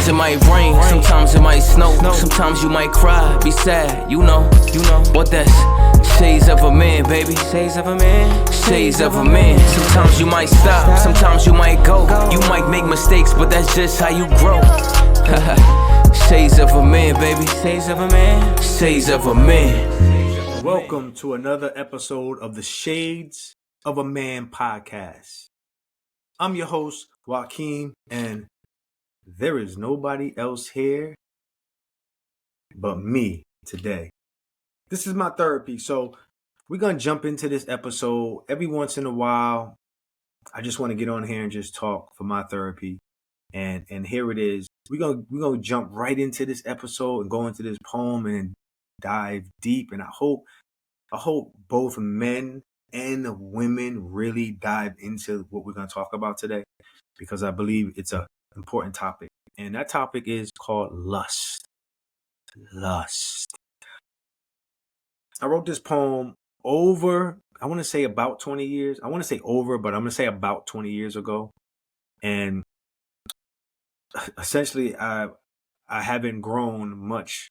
Sometimes it might rain, sometimes it might snow. Sometimes you might cry, be sad, you know what that's shades of a man, baby. Shades of a man. Shades of a man. Sometimes you might stop, sometimes you might go. You might make mistakes, but that's just how you grow. Shades of a man, baby. Shades of a man. Shades of a man. Welcome to another episode of the Shades of a Man podcast. I'm your host, Wakime, and there is nobody else here but me today. This is my therapy, so we're going to jump into this episode. Every once in a while, I just want to get on here and just talk for my therapy. And here it is. We're gonna jump right into this episode and go into this poem and dive deep. And I hope both men and women really dive into what we're going to talk about today, because I believe it's an important topic. And that topic is called lust. Lust. I wrote this poem over, I want to say about 20 years. I want to say over, but I'm going to say about 20 years ago. And essentially, I haven't grown much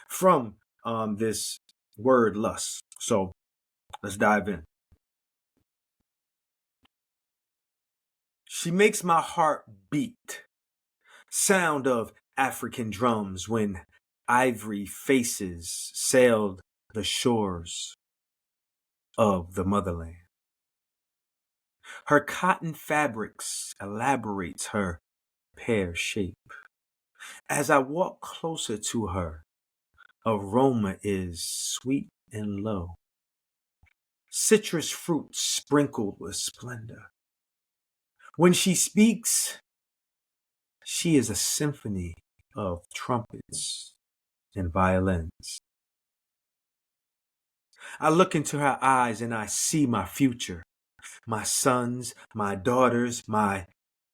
from this word lust. So let's dive in. She makes my heart beat, sound of African drums when ivory faces sailed the shores of the motherland. Her cotton fabrics elaborates her pear shape. As I walk closer to her, aroma is sweet and low. Citrus fruit sprinkled with splendor. When she speaks, she is a symphony of trumpets and violins. I look into her eyes and I see my future, my sons, my daughters, my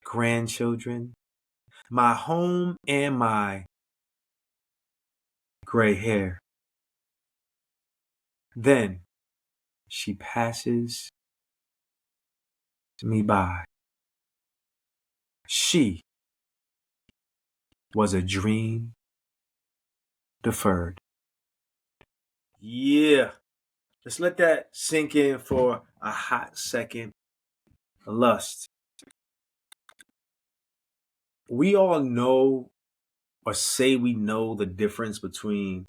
grandchildren, my home and my gray hair. Then she passes me by. She was a dream deferred. Yeah. Let's let that sink in for a hot second. Lust. We all know or say we know the difference between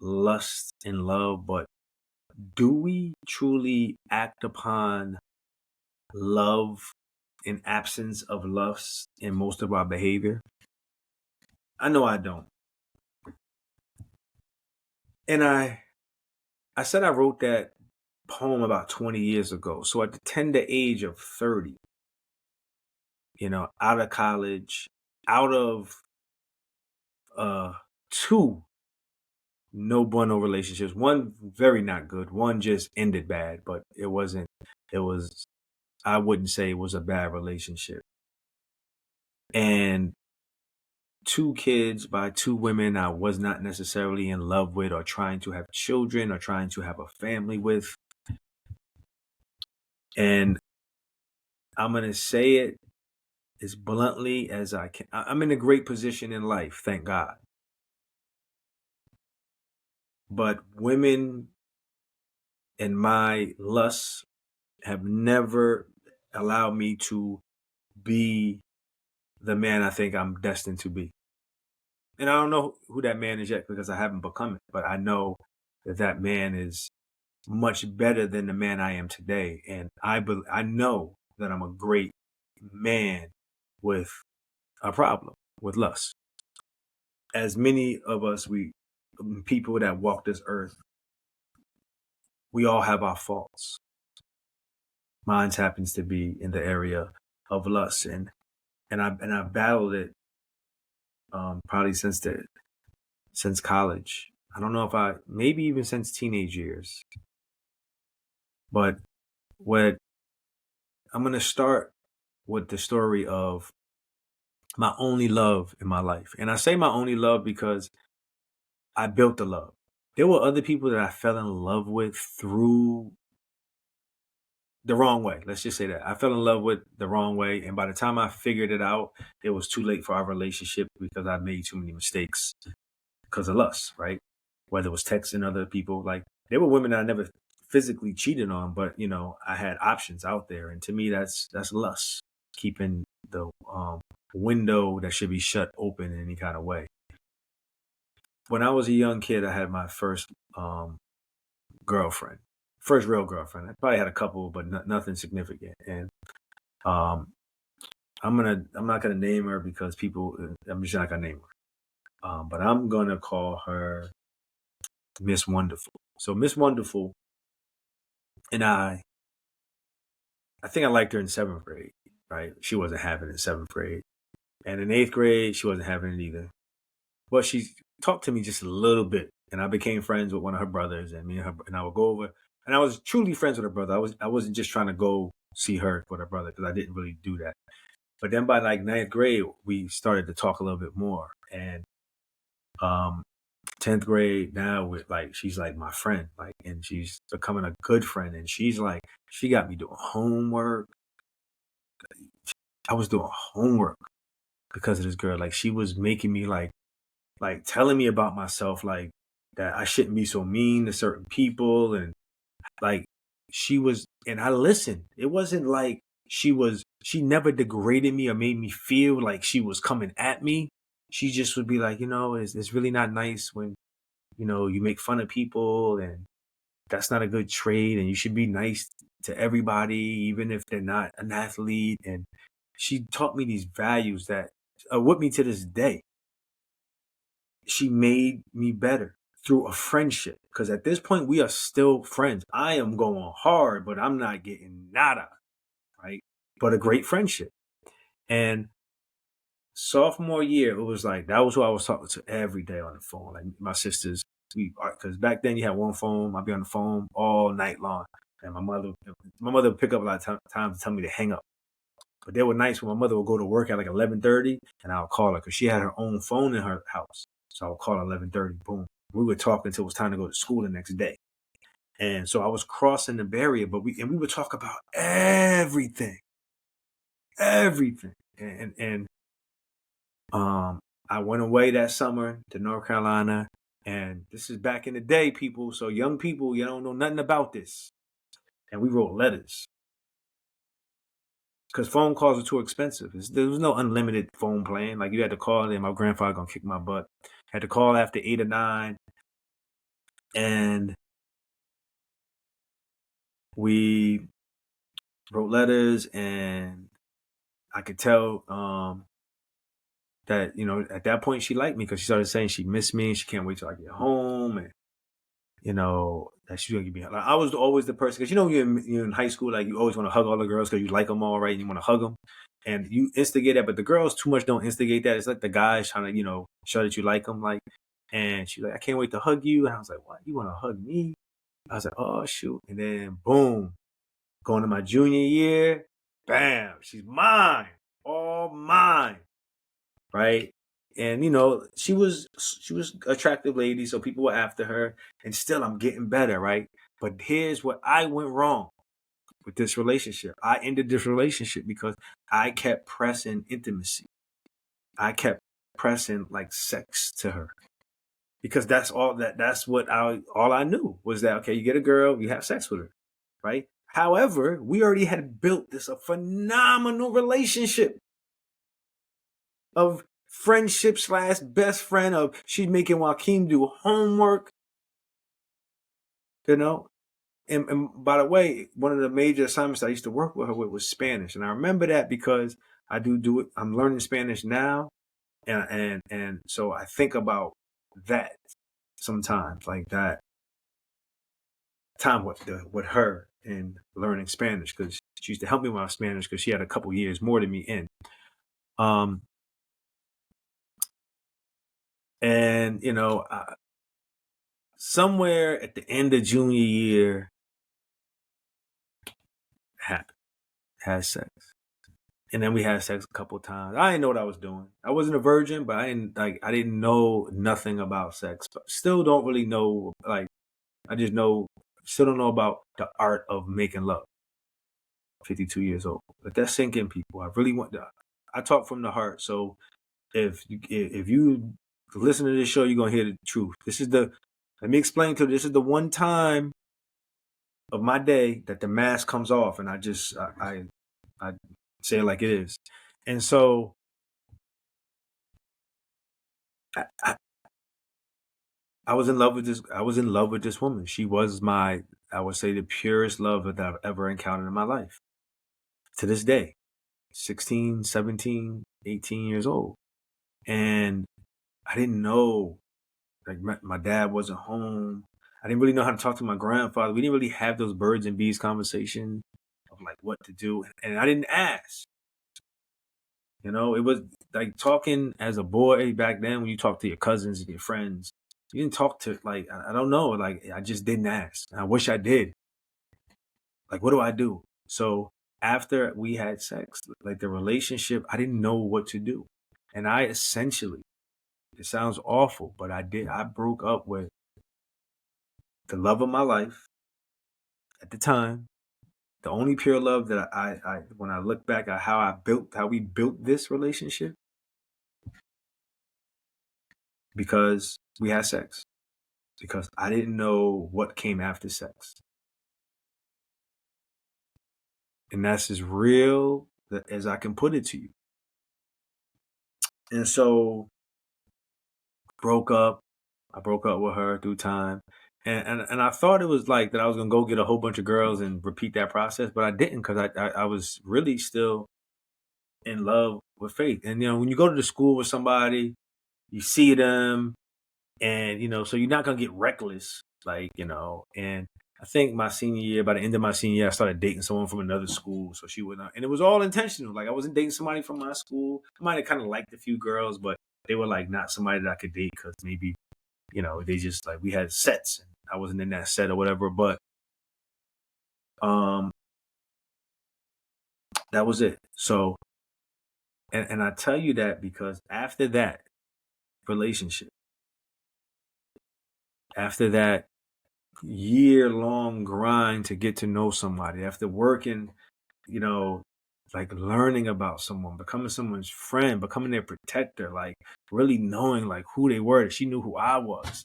lust and love, but do we truly act upon love in absence of lust in most of our behavior? I know I don't. And I said I wrote that poem about 20 years ago. So at the tender age of 30, out of college, out of two no bueno relationships, one very not good, one just ended bad, but I wouldn't say it was a bad relationship. And 2 kids by 2 women I was not necessarily in love with or trying to have children or trying to have a family with. And I'm going to say it as bluntly as I can. I'm in a great position in life, thank God. But women and my lusts have never allowed me to be the man I think I'm destined to be. And I don't know who that man is yet because I haven't become it, but I know that man is much better than the man I am today. And I know that I'm a great man with a problem with lust. As many of us, people that walk this earth, we all have our faults. Mine happens to be in the area of lust, and I battled it probably since college. I don't know if maybe even since teenage years. But I'm going to start with the story of my only love in my life. And I say my only love because I built the love. There were other people that I fell in love with through the wrong way. Let's just say that. I fell in love with the wrong way. And by the time I figured it out, it was too late for our relationship because I made too many mistakes because of lust, right? Whether it was texting other people, like there were women that I never physically cheated on, but I had options out there. And to me, that's lust, keeping the window that should be shut open in any kind of way. When I was a young kid, I had my first girlfriend, first real girlfriend. I probably had a couple, but nothing significant. And um, I'm not gonna name her because I'm just not gonna name her. But I'm gonna call her Miss Wonderful. So Miss Wonderful and I think I liked her in seventh grade, right? She wasn't having it in seventh grade, and in eighth grade she wasn't having it either. But she talked to me just a little bit, and I became friends with one of her brothers, and I would go over, and I was truly friends with her brother. I wasn't just trying to go see her with her brother because I didn't really do that. But then by like ninth grade, we started to talk a little bit more, and 10th grade now she's like my friend, like, and she's becoming a good friend, and she's like, she got me doing homework. I was doing homework because of this girl. Like she was making me like telling me about myself, like that I shouldn't be so mean to certain people, and like and I listened. It wasn't like she never degraded me or made me feel like she was coming at me. She just would be like, it's really not nice when you make fun of people, and that's not a good trait, and you should be nice to everybody even if they're not an athlete. And she taught me these values that are with me to this day. She made me better through a friendship, because at this point we are still friends. I am going hard, but I'm not getting nada, right? But a great friendship. And sophomore year, it was like that was who I was talking to every day on the phone. Like my sisters, because back then you had one phone. I'd be on the phone all night long, and my mother would pick up a lot of times to tell me to hang up. But there were nights when my mother would go to work at like 11:30, and I would call her because she had her own phone in her house. So I would call her 11:30. Boom, we would talk until it was time to go to school the next day. And so I was crossing the barrier, but we would talk about everything, everything. And I went away that summer to North Carolina, and this is back in the day, people. So young people, you don't know nothing about this. And we wrote letters because phone calls are too expensive. There was no unlimited phone plan. Like you had to call, and my grandfather gonna kick my butt. Had to call after 8 or 9, and we wrote letters, and I could tell that at that point she liked me because she started saying she missed me. She can't wait till I get home, and that she's gonna give me. Like, I was always the person because you're in high school, like you always want to hug all the girls because you like them all, right? And you want to hug them, and you instigate that, but the girls too much don't instigate that. It's like the guys trying to show that you like them, like. And she's like, I can't wait to hug you, and I was like, what? You want to hug me? I was like, oh shoot, and then boom, going to my junior year, bam, she's mine, all mine, right? And she was attractive lady, so people were after her, and still I'm getting better, right? But here's what I went wrong with this relationship. I ended this relationship because I kept pressing intimacy. I kept pressing like sex to her. Because that's what all I knew was that, okay, you get a girl, you have sex with her, right? However, we already had built a phenomenal relationship of friendship / best friend, of she's making Wakime do homework, And by the way, one of the major assignments I used to work with her with was Spanish. And I remember that because I do it. I'm learning Spanish now. And so I think about that sometimes, like that time with her and learning Spanish, because she used to help me with my Spanish because she had a couple years more than me in. And somewhere at the end of junior year, had sex, and then we had sex a couple times. I didn't know what I was doing. I wasn't a virgin, but I didn't know nothing about sex. But still don't really know. Like I just know, still don't know about the art of making love. 52 years old. Let that sink in, people. I talk from the heart. So if you listen to this show, you're gonna hear the truth. Let me explain to you, this is the one time of my day that the mask comes off, and I say it like it is. And so I, I was in love with this. I was in love with this woman. She was I would say, the purest love that I've ever encountered in my life. To this day, 16, 17, 18 years old. And I didn't know, like my dad wasn't home. I didn't really know how to talk to my grandfather. We didn't really have those birds and bees conversation of like what to do. And I didn't ask. It was like talking as a boy back then when you talk to your cousins and your friends. You didn't talk to, like, I don't know, like I just didn't ask. And I wish I did. Like, what do I do? So after we had sex, like the relationship, I didn't know what to do. And I essentially, it sounds awful, but I broke up with the love of my life at the time. The only pure love that when I look back at how we built this relationship, because we had sex, because I didn't know what came after sex. And that's as real as I can put it to you. And so broke up. I broke up with her through time. And I thought it was like that I was going to go get a whole bunch of girls and repeat that process, but I didn't, because I was really still in love with Faith. And, when you go to the school with somebody, you see them, and, so you're not going to get reckless, like, and I think my senior year, by the end of my senior year, I started dating someone from another school. So she would not, and it was all intentional. Like, I wasn't dating somebody from my school. I might have kind of liked a few girls, but they were like not somebody that I could date, because maybe, they just, like, we had sets and I wasn't in that set or whatever. But that was it. So, and I tell you that because after that relationship, after that year-long grind to get to know somebody, after working, like learning about someone, becoming someone's friend, becoming their protector, like really knowing like who they were, that she knew who I was.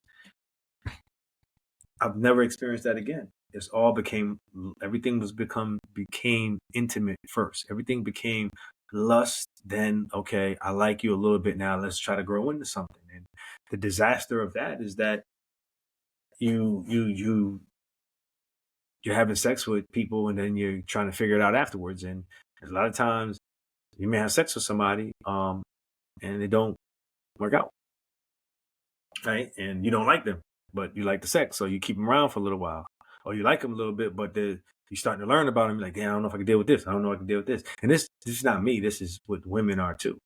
I've never experienced that again. Everything became intimate first. Everything became lust. Then, okay, I like you a little bit now. Let's try to grow into something. And the disaster of that is that you're having sex with people, and then you're trying to figure it out afterwards. And a lot of times you may have sex with somebody, and it don't work out, right? And you don't like them, but you like the sex, so you keep them around for a little while. Or you like them a little bit, but you're starting to learn about them. You're like, damn, I don't know if I can deal with this. I don't know if I can deal with this. And this is not me. This is what women are too.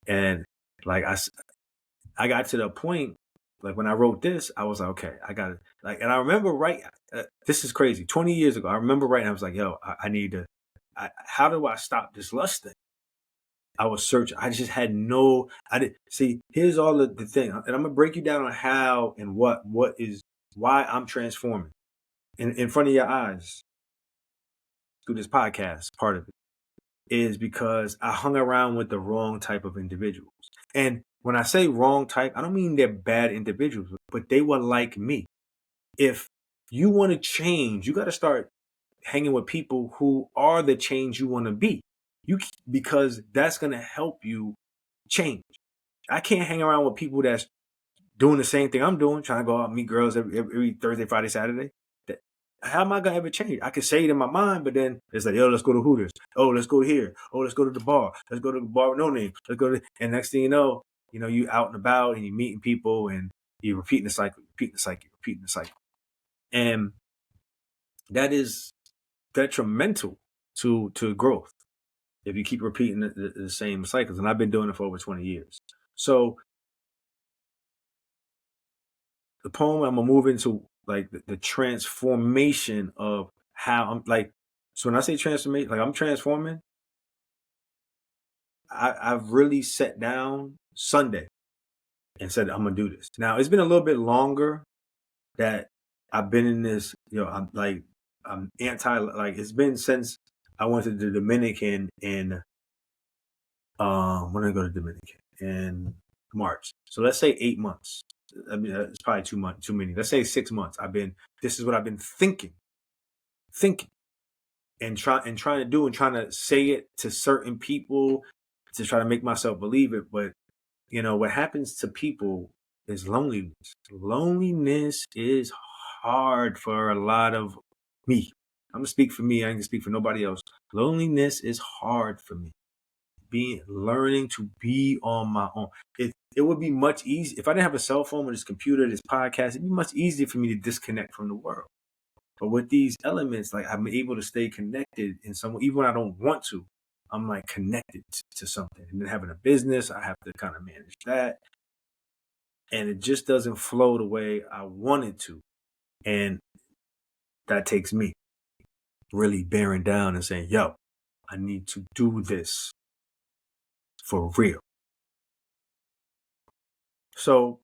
And like I got to the point, like when I wrote this, I was like, okay, I got it. Like, and I remember this is crazy. 20 years ago, I remember writing, I was like, yo, I need to, how do I stop this lust thing? I was searching. I just had I didn't see. Here's all the thing, and I'm gonna break you down on how and why I'm transforming in front of your eyes through this podcast. Part of it is because I hung around with the wrong type of individuals. And when I say wrong type, I don't mean they're bad individuals, but they were like me. If you want to change, you got to start hanging with people who are the change you want to be. Because that's going to help you change. I can't hang around with people that's doing the same thing I'm doing, trying to go out and meet girls every Thursday, Friday, Saturday. How am I going to ever change? I can say it in my mind, but then it's like, yo, let's go to Hooters. Oh, let's go here. Oh, let's go to the bar. Let's go to the bar with no name. Let's go to, and next thing you know, you out and about and you're meeting people and you're repeating the cycle. And that is detrimental to growth if you keep repeating the same cycles. And I've been doing it for over 20 years. So the poem, I'm going to move into like the transformation of how I'm like, so when I say transformation, like I'm transforming, I've really sat down Sunday and said, I'm going to do this. Now, it's been a little bit longer that I've been in this, I'm like I'm anti, like, it's been since I went to the Dominican in, when did I go to Dominican? In March. So let's say 8 months. I mean, it's probably too many. Let's say 6 months. This is what I've been thinking trying to do and trying to say it to certain people to try to make myself believe it. But what happens to people is loneliness. Loneliness is hard for a lot of me. I'm gonna speak for me. I ain't gonna speak for nobody else. Loneliness is hard for me. Learning to be on my own. It would be much easier if I didn't have a cell phone or this computer, this podcast. It'd be much easier for me to disconnect from the world. But with these elements, like, I'm able to stay connected in some, even when I don't want to. I'm like connected to something. And then having a business, I have to kind of manage that. And it just doesn't flow the way I want it to. And that takes me really bearing down and saying, yo, I need to do this for real. So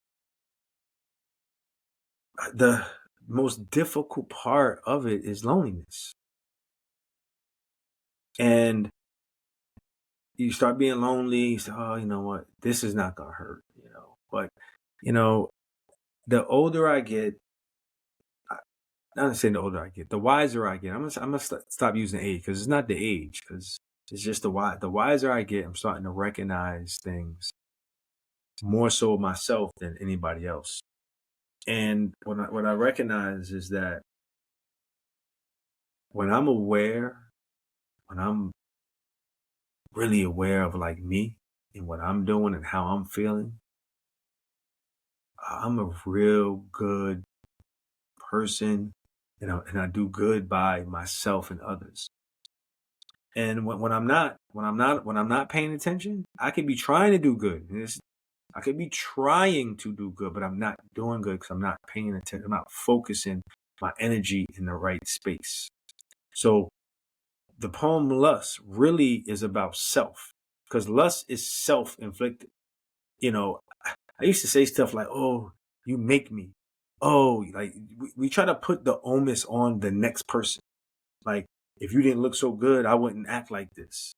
the most difficult part of it is loneliness. And you start being lonely, you say, oh, you know what? This is not going to hurt, But, the older I get, not saying the older I get, the wiser I get. I'm gonna stop using age, because it's not the age, because it's just the wiser I get, I'm starting to recognize things more so myself than anybody else. And what I recognize is that when I'm really aware of, like, me and what I'm doing and how I'm feeling, I'm a real good person, and I do good by myself and others. And when I'm not paying attention, I could be trying to do good. I could be trying to do good, but I'm not doing good because I'm not paying attention. I'm not focusing my energy in the right space. So the poem Lust really is about self, because lust is self-inflicted. I used to say stuff like, oh, you make me. Oh, like, we try to put the onus on the next person. Like, if you didn't look so good, I wouldn't act like this.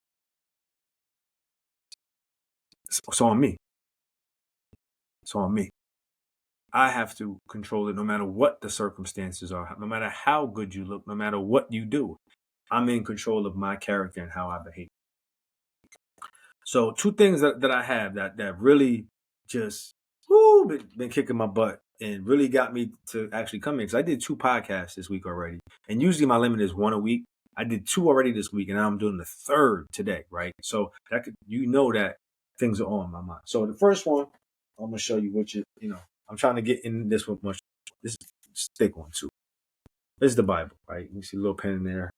So on me. I have to control it no matter what the circumstances are, no matter how good you look, no matter what you do. I'm in control of my character and how I behave. So two things that I have that really just been kicking my butt and really got me to actually come in. Because I did 2 podcasts this week already. And usually my limit is 1 a week. I did 2 already this week, and now I'm doing the 3rd today, right? So that that things are on my mind. So the first one, I'm gonna show you I'm trying to get in this one much. This is a thick one too. This is the Bible, right? You see a little pen in there.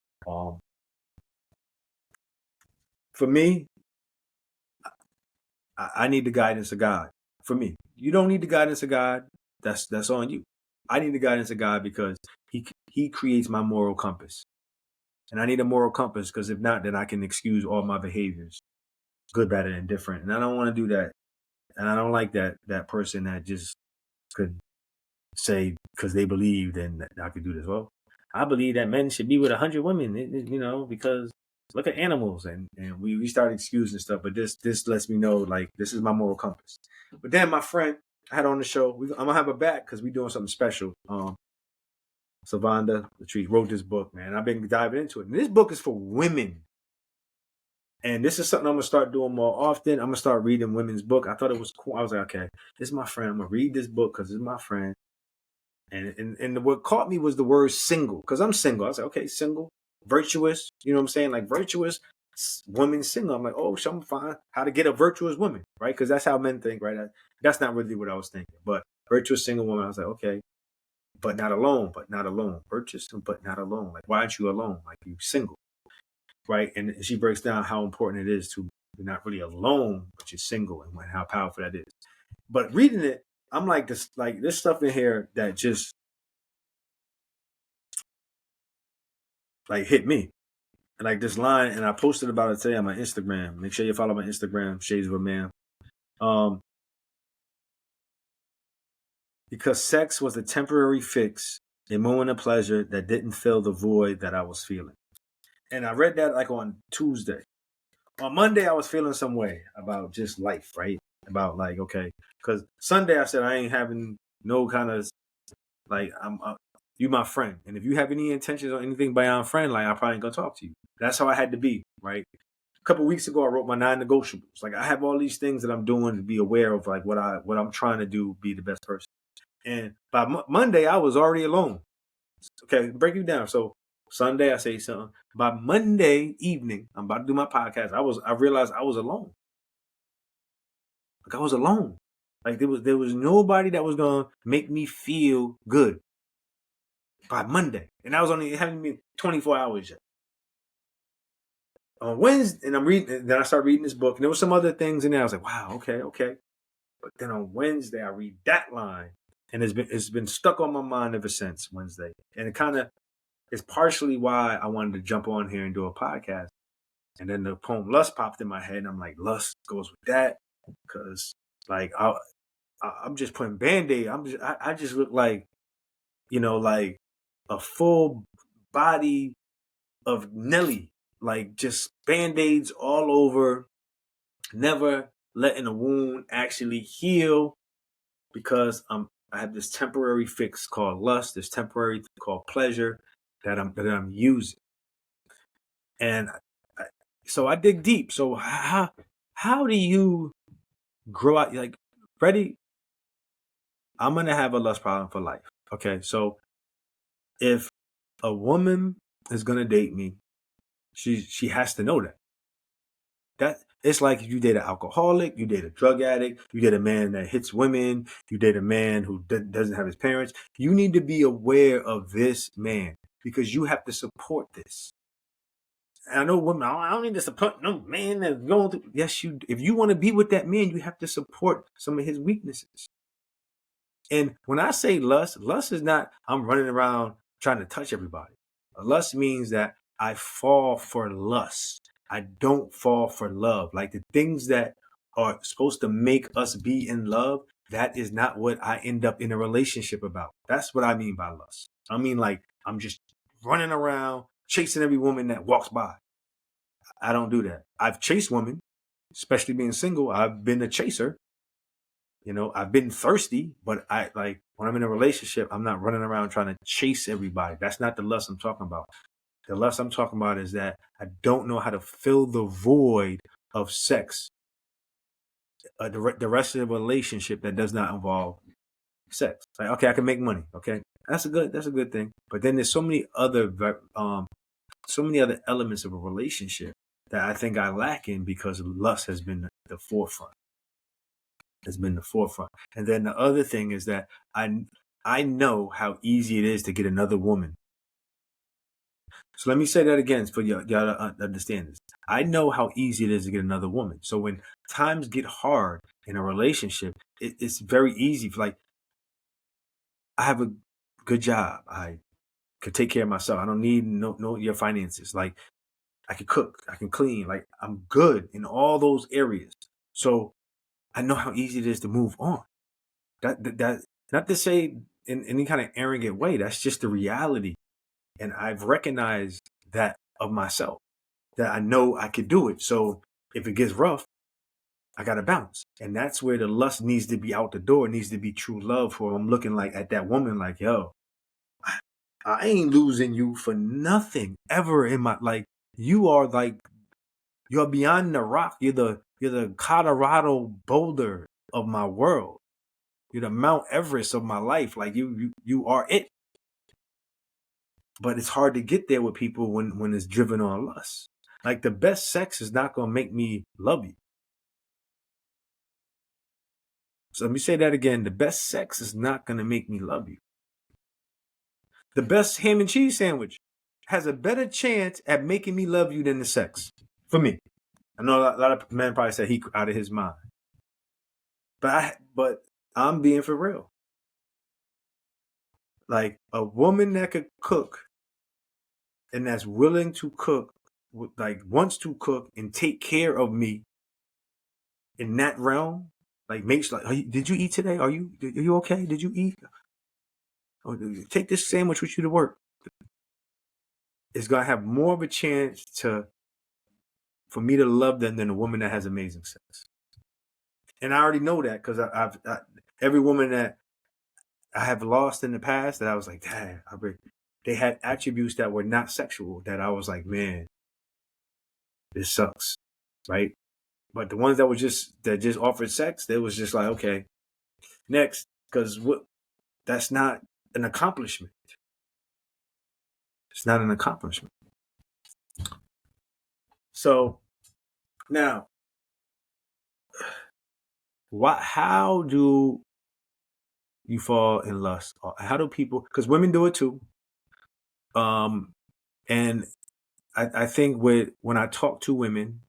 For me, I need the guidance of God. For me, you don't need the guidance of God. That's on you. I need the guidance of God because He creates my moral compass, and I need a moral compass because if not, then I can excuse all my behaviors, good, bad, and indifferent. And I don't want to do that. And I don't like that person that just could say because they believe then that I could do this. Well, I believe that men should be with 100 women, because look at animals, and we start excusing stuff. But this lets me know, like, this is my moral compass. But then my friend I had on the show, I'm gonna have her back because we're doing something special. Savanda Latrice wrote this book, man. I've been diving into it. And this book is for women. And this is something I'm going to start doing more often. I'm going to start reading women's book. I thought it was cool. I was like, okay, this is my friend. I'm going to read this book because it's my friend. And what caught me was the word single, because I'm single. I was like, okay, single, virtuous. You know what I'm saying? Like, virtuous woman single. I'm like, oh, so I'm fine. How to get a virtuous woman, right? Because that's how men think, right? That's not really what I was thinking. But virtuous single woman, I was like, okay, but not alone, Virtuous, but not alone. Like, why aren't you alone? Like, you single. Right. And she breaks down how important it is to be not really alone, but you're single, and how powerful that is. But reading it, I'm like, this stuff in here that just like hit me. Like this line, and I posted about it today on my Instagram. Make sure you follow my Instagram, Shades of a Man. Because sex was a temporary fix a moment of pleasure that didn't fill the void that I was feeling. And I read that like on Tuesday. On Monday, I was feeling some way about just life, right? About like, okay, because Sunday I said I ain't having no kind of like you my friend, and if you have any intentions or anything beyond friend, like I probably ain't gonna talk to you. That's how I had to be, right? A couple weeks ago, I wrote my non-negotiables. Like I have all these things that I'm doing to be aware of, like what I'm trying to do, be the best person. And by Monday, I was already alone. Okay, break it down. So Sunday, I say something. By Monday evening, I'm about to do my podcast. I realized I was alone. Like I was alone. Like there was nobody that was gonna make me feel good by Monday, and I was only having me 24 hours yet. On Wednesday, and I'm reading. Then I start reading this book, and there was some other things in there. I was like, wow, okay. But then on Wednesday, I read that line, and it's been stuck on my mind ever since Wednesday, and it kind of is partially why I wanted to jump on here and do a podcast. And then the poem "Lust" popped in my head, and I'm like, lust goes with that, because like I'm just putting Band-Aid. I just look like, like a full body of Nelly, like just Band-Aids all over, never letting a wound actually heal, because I have this temporary fix called lust, this temporary called pleasure that I'm using. And so I dig deep. So how do you grow out? Like, Freddie, I'm gonna have a lust problem for life. Okay, so if a woman is gonna date me, she has to know that. That it's like if you date an alcoholic, you date a drug addict, you date a man that hits women, you date a man who doesn't have his parents. You need to be aware of this man, because you have to support this. And I know women, I don't need to support no man that's going through. Yes, if you want to be with that man, you have to support some of his weaknesses. And when I say lust is not I'm running around trying to touch everybody. Lust means that I fall for lust. I don't fall for love. Like the things that are supposed to make us be in love, that is not what I end up in a relationship about. That's what I mean by lust. I mean, like, I'm just running around chasing every woman that walks by. I don't do that. I've chased women, especially being single. I've been a chaser. I've been thirsty, but I like when I'm in a relationship, I'm not running around trying to chase everybody. That's not the lust I'm talking about. The lust I'm talking about is that I don't know how to fill the void of sex, the rest of the relationship that does not involve sex. Like, okay, I can make money. Okay, that's a good thing. But then there's so many other elements of a relationship that I think I lack in, because lust has been the forefront. Has been the forefront. And then the other thing is that I know how easy it is to get another woman. So let me say that again for y'all to understand this. I know how easy it is to get another woman. So when times get hard in a relationship, it's very easy. Like, I have a good job. I could take care of myself. I don't need no your finances. Like, I can cook. I can clean. Like, I'm good in all those areas. So I know how easy it is to move on. That not to say in any kind of arrogant way. That's just the reality, and I've recognized that of myself. That I know I could do it. So if it gets rough, I gotta bounce, and that's where the lust needs to be out the door. It needs to be true love. For I'm looking like at that woman, like, yo, I ain't losing you for nothing ever in my like. You are like you're beyond the rock. You're the Colorado Boulder of my world. You're the Mount Everest of my life. Like you are it. But it's hard to get there with people when it's driven on lust. Like, the best sex is not gonna make me love you. So let me say that again. The best sex is not gonna make me love you. The best ham and cheese sandwich has a better chance at making me love you than the sex. For me. I know a lot of men probably say he out of his mind. But I'm being for real. Like, a woman that could cook and that's willing to cook, like wants to cook and take care of me in that realm, like makes like, did you eat today? Are you okay? Did you eat? or take this sandwich with you to work, is going to have more of a chance for me to love them than a woman that has amazing sex. And I already know that because every woman that I have lost in the past that I was like, damn, they had attributes that were not sexual that I was like, man, this sucks, right? But the ones that just offered sex, they was just like, okay, next, because that's not an accomplishment. It's not an accomplishment. So now, how do you fall in lust? How do people? Because women do it too. And I think when I talk to women,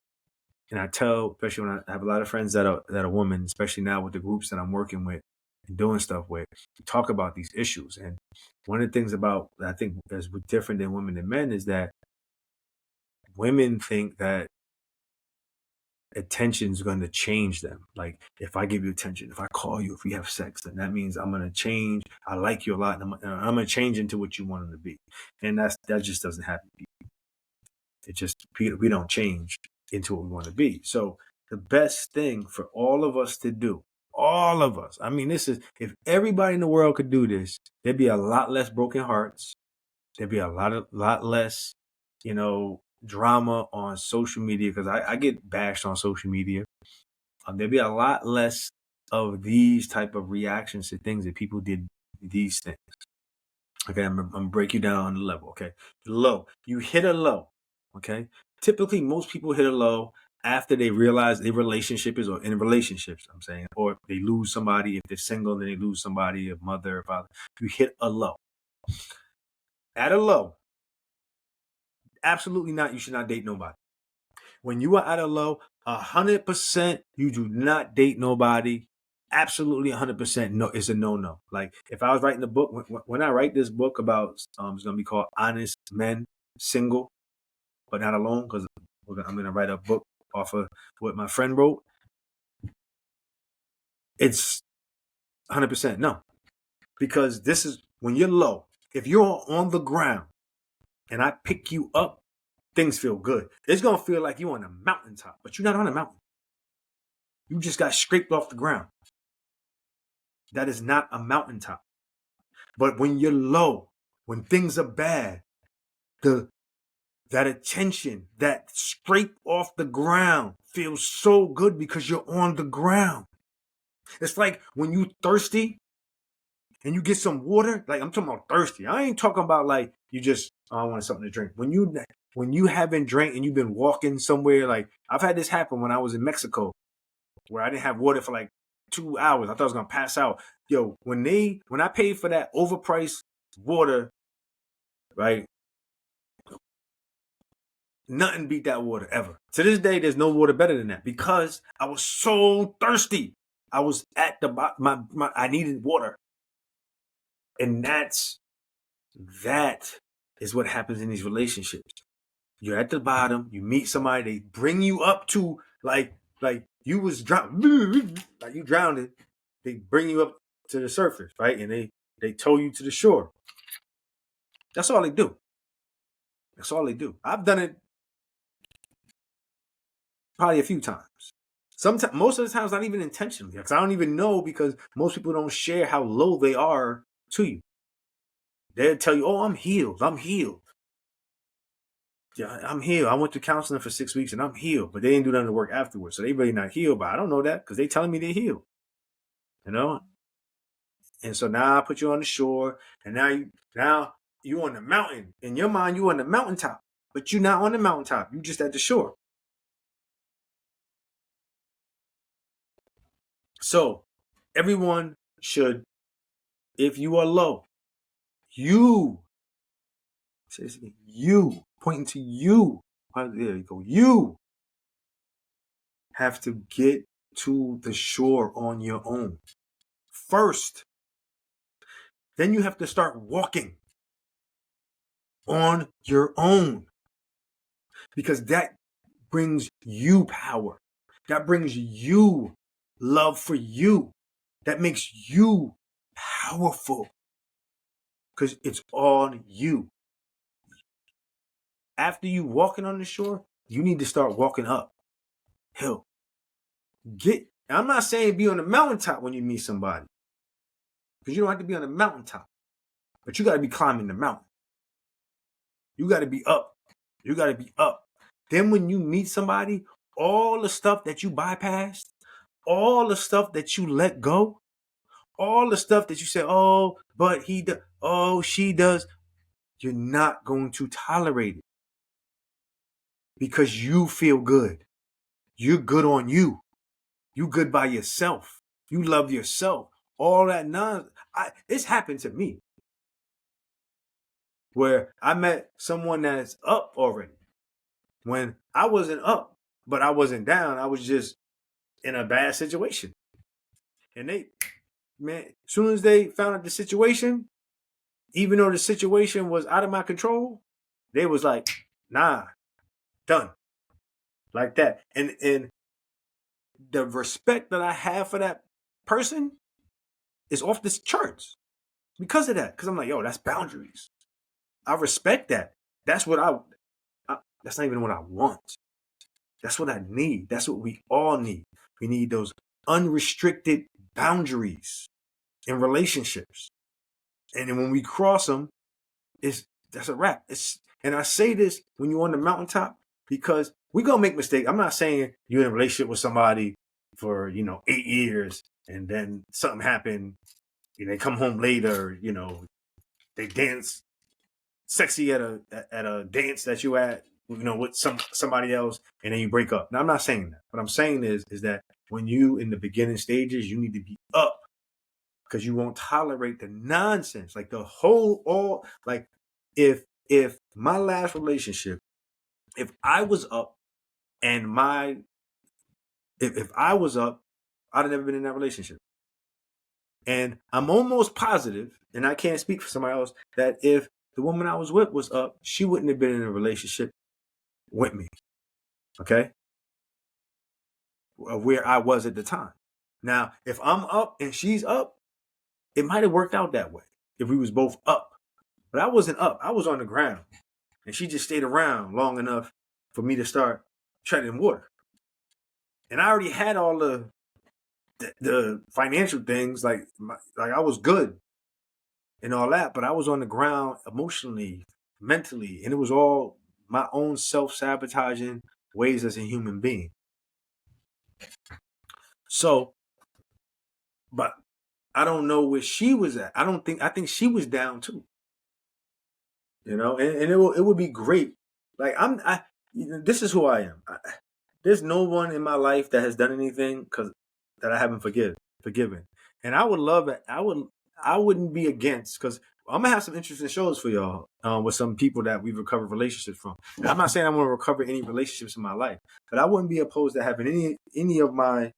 and I tell, especially when I have a lot of friends that are women, especially now with the groups that I'm working with and doing stuff with, we talk about these issues. And one of the things about that I think is different than women and men is that women think that attention is going to change them. Like, if I give you attention, if I call you, if we have sex, then that means I'm going to change. I like you a lot, and I'm going to change into what you wanted to be. And that just doesn't happen. It just, we don't change into what we want to be. So the best thing for all of us to do, all of us, I mean, this is, if everybody in the world could do this, there'd be a lot less broken hearts. There'd be a lot less, drama on social media, because I get bashed on social media. There'd be a lot less of these type of reactions to things that people did these things. Okay, I'm gonna break you down on the level. Okay, low. You hit a low. Okay, typically most people hit a low after they realize their relationship is, or in relationships, I'm saying, or they lose somebody. If they're single, then they lose somebody, a mother, a father. You hit a low. At a low, absolutely not. You should not date nobody. When you are at a low, 100%, you do not date nobody. Absolutely 100% no, it's a no. Like, if I was writing the book, when I write this book about, it's going to be called Honest Men, Single, but Not Alone, because I'm going to write a book off of what my friend wrote. It's 100% no. Because this is, when you're low, if you're on the ground and I pick you up, things feel good. It's going to feel like you're on a mountaintop, but you're not on a mountain. You just got scraped off the ground. That is not a mountaintop. But when you're low, when things are bad, that attention, that scrape off the ground feels so good because you're on the ground. It's like when you thirsty and you get some water. Like, I'm talking about thirsty. I ain't talking about like you just, I want something to drink. When you haven't drank and you've been walking somewhere, like I've had this happen when I was in Mexico, where I didn't have water for like 2 hours. I thought I was gonna pass out. Yo, when I paid for that overpriced water, right? Nothing beat that water ever. To this day, there's no water better than that because I was so thirsty. I was at the bottom. I needed water, and that is what happens in these relationships. You're at the bottom. You meet somebody. They bring you up to like you was drowned, like you drowned. They bring you up to the surface, right? And they tow you to the shore. That's all they do. That's all they do. I've done it probably a few times. Sometimes, most of the times, not even intentionally, because I don't even know, because most people don't share how low they are to you. They'll tell you, "Oh, I'm healed. I'm healed. Yeah, I'm healed. I went to counseling for 6 weeks and I'm healed," but they didn't do none of the work afterwards, so they really not healed. But I don't know that because they telling me they're healed. And so now I put you on the shore, and now you on the mountain. In your mind, you on the mountaintop, but you're not on the mountaintop. You just at the shore. So everyone should, if you are low, you pointing to you. There you go. You have to get to the shore on your own first. Then you have to start walking on your own, because that brings you power. That brings you love for you. That makes you powerful. because it's on you. After you walking on the shore, you need to start walking up hill. I'm not saying be on the mountaintop when you meet somebody, because you don't have to be on the mountaintop, but you got to be climbing the mountain. You got to be up. You got to be up. Then when you meet somebody, all the stuff that you bypassed, all the stuff that you let go, all the stuff that you say, oh, but he does, oh, she does, you're not going to tolerate it because you feel good. You're good on you. You good by yourself. You love yourself. All that nonsense. It's happened to me where I met someone that's up already when I wasn't up, but I wasn't down. I was just in a bad situation. And as soon as they found out the situation, even though the situation was out of my control, they was like, nah, done. Like that. And the respect that I have for that person is off this charts because of that. Because I'm like, yo, that's boundaries. I respect that. That's what that's not even what I want. That's what I need. That's what we all need. We need those unrestricted boundaries in relationships. And then when we cross them, that's a wrap. And I say this when you're on the mountaintop because we're going to make mistakes. I'm not saying you're in a relationship with somebody for, 8 years and then something happened. They come home later, they dance sexy at a dance that you at, with somebody else, and then you break up. Now, I'm not saying that. What I'm saying is that when you in the beginning stages, you need to be up because you won't tolerate the nonsense. Like if my last relationship, if I was up and if I was up, I'd have never been in that relationship. And I'm almost positive, and I can't speak for somebody else, that if the woman I was with was up, she wouldn't have been in a relationship with me. Okay? Where I was at the time. Now, if I'm up and she's up, it might have worked out that way if we was both up. But I wasn't up. I was on the ground. And she just stayed around long enough for me to start treading water. And I already had all the financial things, like I was good and all that, but I was on the ground emotionally, mentally, and it was all my own self-sabotaging ways as a human being. So, but I don't know where she was at. I think she was down too. And it would be great. Like this is who I am. There's no one in my life that has done anything that I haven't forgiven. And I would love it. I wouldn't be against, because I'm gonna have some interesting shows for y'all with some people that we've recovered relationships from. And I'm not saying I'm gonna recover any relationships in my life, but I wouldn't be opposed to having any of my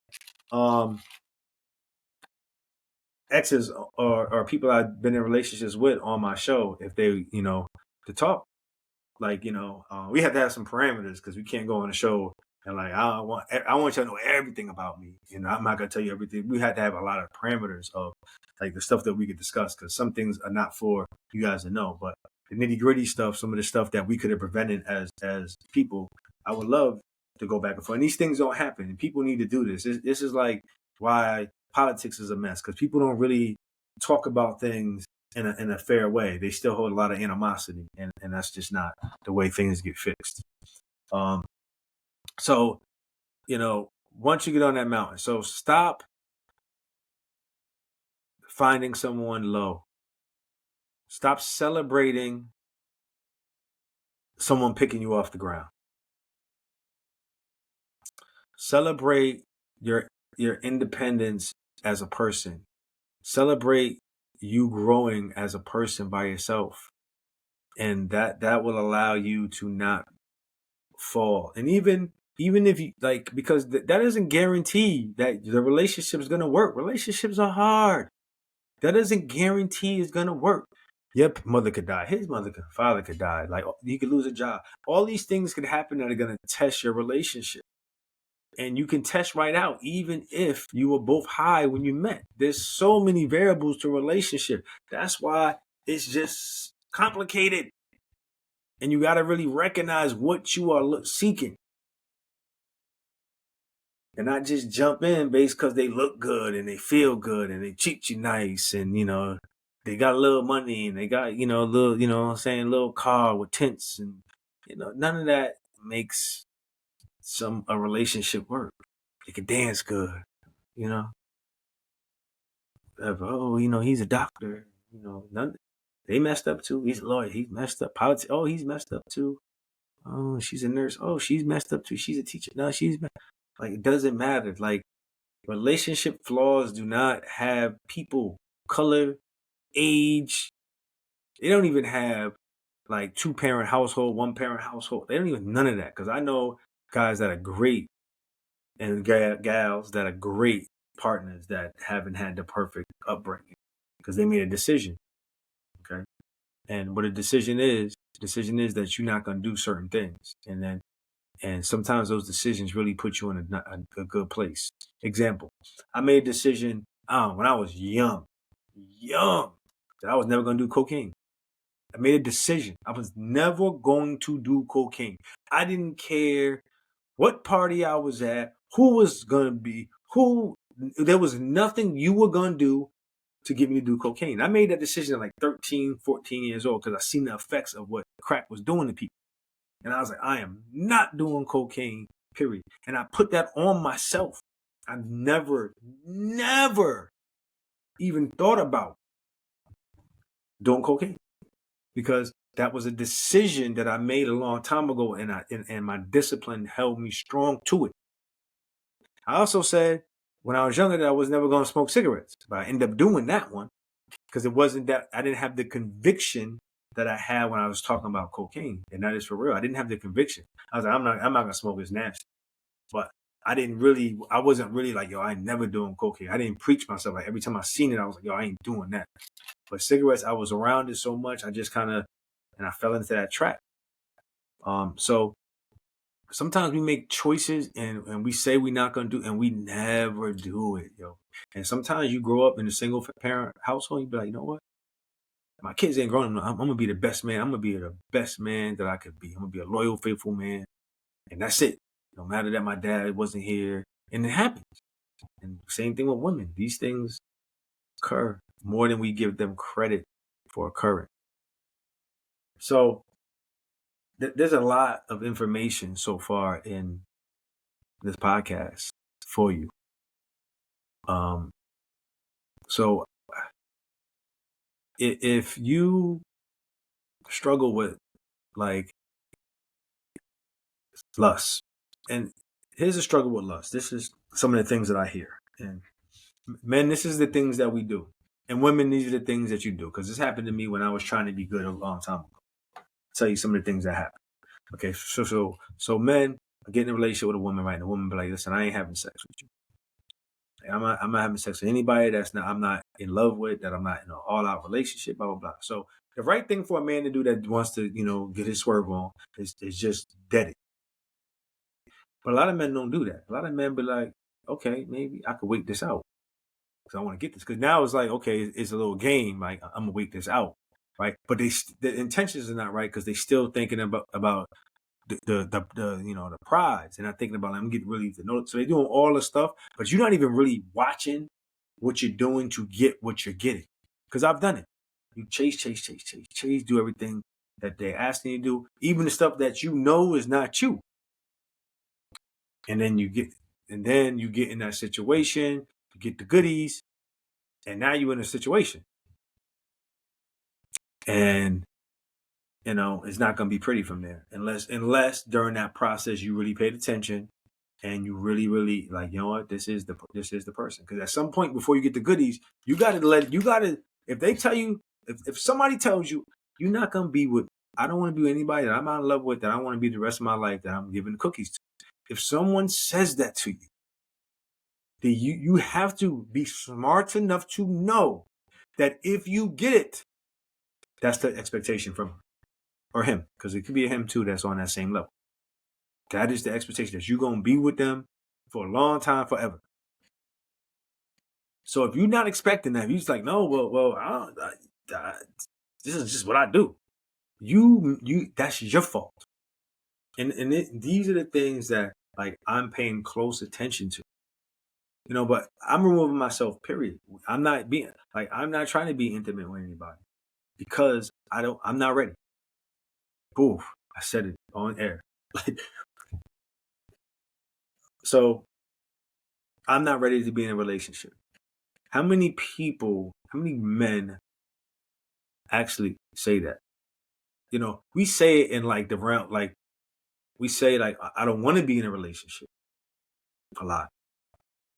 exes or people I've been in relationships with on my show if they, to talk. Like, we have to have some parameters because we can't go on a show and like, I want you to know everything about me. I'm not going to tell you everything. We had to have a lot of parameters of like the stuff that we could discuss, because some things are not for you guys to know, but the nitty gritty stuff, some of the stuff that we could have prevented as people, I would love to go back and forth. And these things don't happen, and people need to do this. This is like why politics is a mess, because people don't really talk about things in a fair way. They still hold a lot of animosity, and that's just not the way things get fixed. So, once you get on that mountain, so stop finding someone low. Stop celebrating someone picking you off the ground. Celebrate your independence as a person. Celebrate you growing as a person by yourself. And that will allow you to not fall. And even if you because that doesn't guarantee that the relationship is going to work. Relationships are hard. That doesn't guarantee it's going to work. Your mother could die. His father could die. Like, you could lose a job. All these things could happen that are going to test your relationship. And you can test right out, even if you were both high when you met. There's so many variables to a relationship. That's why It's just complicated. And you got to really recognize what you are seeking. And not just jump in based because they look good and they feel good and they treat you nice and, they got a little money and they got, a little, little car with tints and, none of that makes a relationship work. They can dance good, he's a doctor, they messed up too. He's a lawyer. He's messed up. Politics. Oh, he's messed up too. Oh, she's a nurse. Oh, she's messed up too. She's a teacher. No, like, it doesn't matter. Like, relationship flaws do not have people, color, age. They don't even have like 2-parent household, 1-parent household. They don't even none of that. Because I know guys that are great and gals that are great partners that haven't had the perfect upbringing because they made a decision. Okay. And what a decision is that you're not going to do certain things. And sometimes those decisions really put you in a good place. Example, I made a decision when I was young, that I was never going to do cocaine. I made a decision. I was never going to do cocaine. I didn't care what party I was at, who was going to be, there was nothing you were going to do to get me to do cocaine. I made that decision at like 13, 14 years old because I seen the effects of what crack was doing to people. And I was like, I am not doing cocaine, period. And I put that on myself. I've never even thought about doing cocaine because that was a decision that I made a long time ago, and my discipline held me strong to it. I also said when I was younger that I was never going to smoke cigarettes, but I ended up doing that one because it wasn't that I didn't have the conviction that I had when I was talking about cocaine, and that is for real. I didn't have the conviction. I was like, I'm not gonna smoke. It's nasty. But I wasn't really like, yo, I ain't never doing cocaine. I didn't preach myself. Like every time I seen it, I was like, yo, I ain't doing that. But cigarettes, I was around it so much, I just and I fell into that trap. So sometimes we make choices and we say we're not gonna do, and we never do it, yo. And sometimes you grow up in a single parent household, you be like, you know what? My kids ain't grown up. I'm gonna be the best man. I'm gonna be the best man that I could be. I'm gonna be a loyal, faithful man, and that's it. No matter that my dad wasn't here, and it happens. And same thing with women. These things occur more than we give them credit for occurring. So there's a lot of information so far in this podcast for you. So if you struggle with like lust, and here's a struggle with lust. This is some of the things that I hear. And men, this is the things that we do. And women, these are the things that you do. Because this happened to me when I was trying to be good a long time ago. I'll tell you some of the things that happen. Okay, so men get in a relationship with a woman, right? And the woman be like, listen, I ain't having sex with you. I'm not having sex with anybody I'm not in love with, that I'm not in an all-out relationship, blah, blah, blah. So the right thing for a man to do that wants to, get his swerve on is just dead it. But a lot of men don't do that. A lot of men be like, okay, maybe I could wait this out because I want to get this. Because now it's like, okay, it's a little game. Like, I'm gonna wait this out, right? But the intentions are not right because they still thinking about the prize. They're not thinking about, I'm getting really to know. So they're doing all the stuff, but you're not even really watching what you're doing to get what you're getting. Because I've done it. You chase, do everything that they're asking you to do, even the stuff that you know is not you. And then you get in that situation, you get the goodies, and now you're in a situation. And it's not gonna be pretty from there. Unless during that process you really paid attention and you really, really like, you know what, this is the person. Because at some point before you get the goodies, you gotta if they tell you, if somebody tells you you're not gonna be with, I don't want to be with anybody that I'm not in love with, that I want to be the rest of my life, that I'm giving cookies to. If someone says that to you, then you have to be smart enough to know that if you get it, that's the expectation from her or him, because it could be a him too that's on that same level. That is the expectation, that you're going to be with them for a long time, forever. So if you're not expecting that, if you're just like, no, well, This is just what I do. You that's your fault. And these are the things that like I'm paying close attention to. But I'm removing myself, period. I'm not trying to be intimate with anybody because I'm not ready. Oof, I said it on air. So I'm not ready to be in a relationship. How many men actually say that? We say it in like the realm, like we say like I don't want to be in a relationship a lot.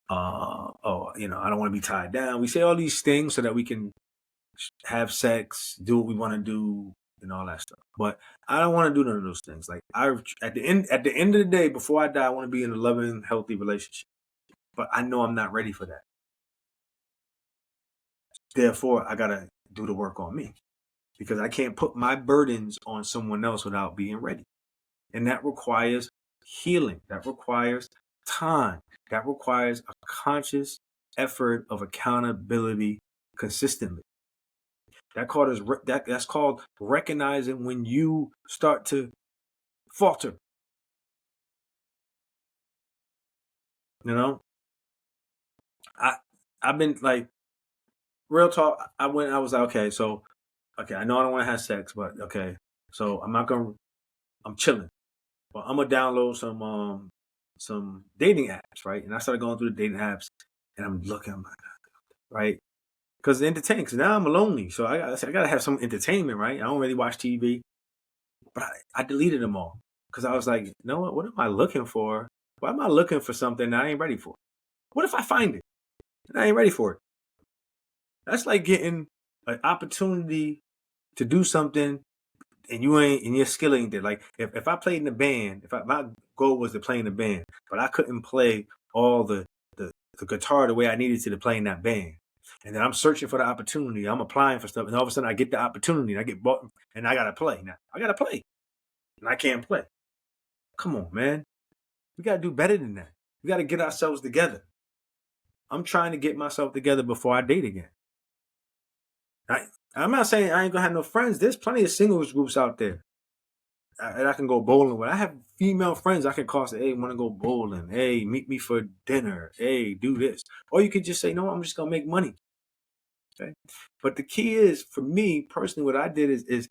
I don't want to be tied down. We say all these things so that we can have sex, do what we want to do, and all that stuff. But I don't want to do none of those things. Like at the end of the day, before I die, I want to be in a loving, healthy relationship. But I know I'm not ready for that. Therefore, I gotta do the work on me because I can't put my burdens on someone else without being ready. And that requires healing. That requires time. That requires a conscious effort of accountability consistently. That's called recognizing when you start to falter. I've been like real talk. I was like, okay, I know I don't want to have sex, but okay. So I'm chilling. But I'm gonna download some dating apps, right? And I started going through the dating apps and I'm looking, right? Because entertaining, because now I'm lonely. So I gotta have some entertainment, right? I don't really watch TV. But I deleted them all. Because I was like, you know what am I looking for? Why am I looking for something that I ain't ready for? What if I find it and I ain't ready for it? That's like getting an opportunity to do something and your skill ain't there. Like if I played in the band, my goal was to play in the band, but I couldn't play all the guitar the way I needed to play in that band. And then I'm searching for the opportunity. I'm applying for stuff, and all of a sudden I get the opportunity, and I get bought, and I gotta play. Now I gotta play, and I can't play. Come on, man. We gotta do better than that. We gotta get ourselves together. I'm trying to get myself together before I date again. I'm not saying I ain't gonna have no friends. There's plenty of singles groups out there. And I can go bowling with. I have female friends I can call and say, hey, want to go bowling? Hey, meet me for dinner. Hey, do this. Or you could just say, no, I'm just going to make money. Okay. But the key is, for me personally, what I did is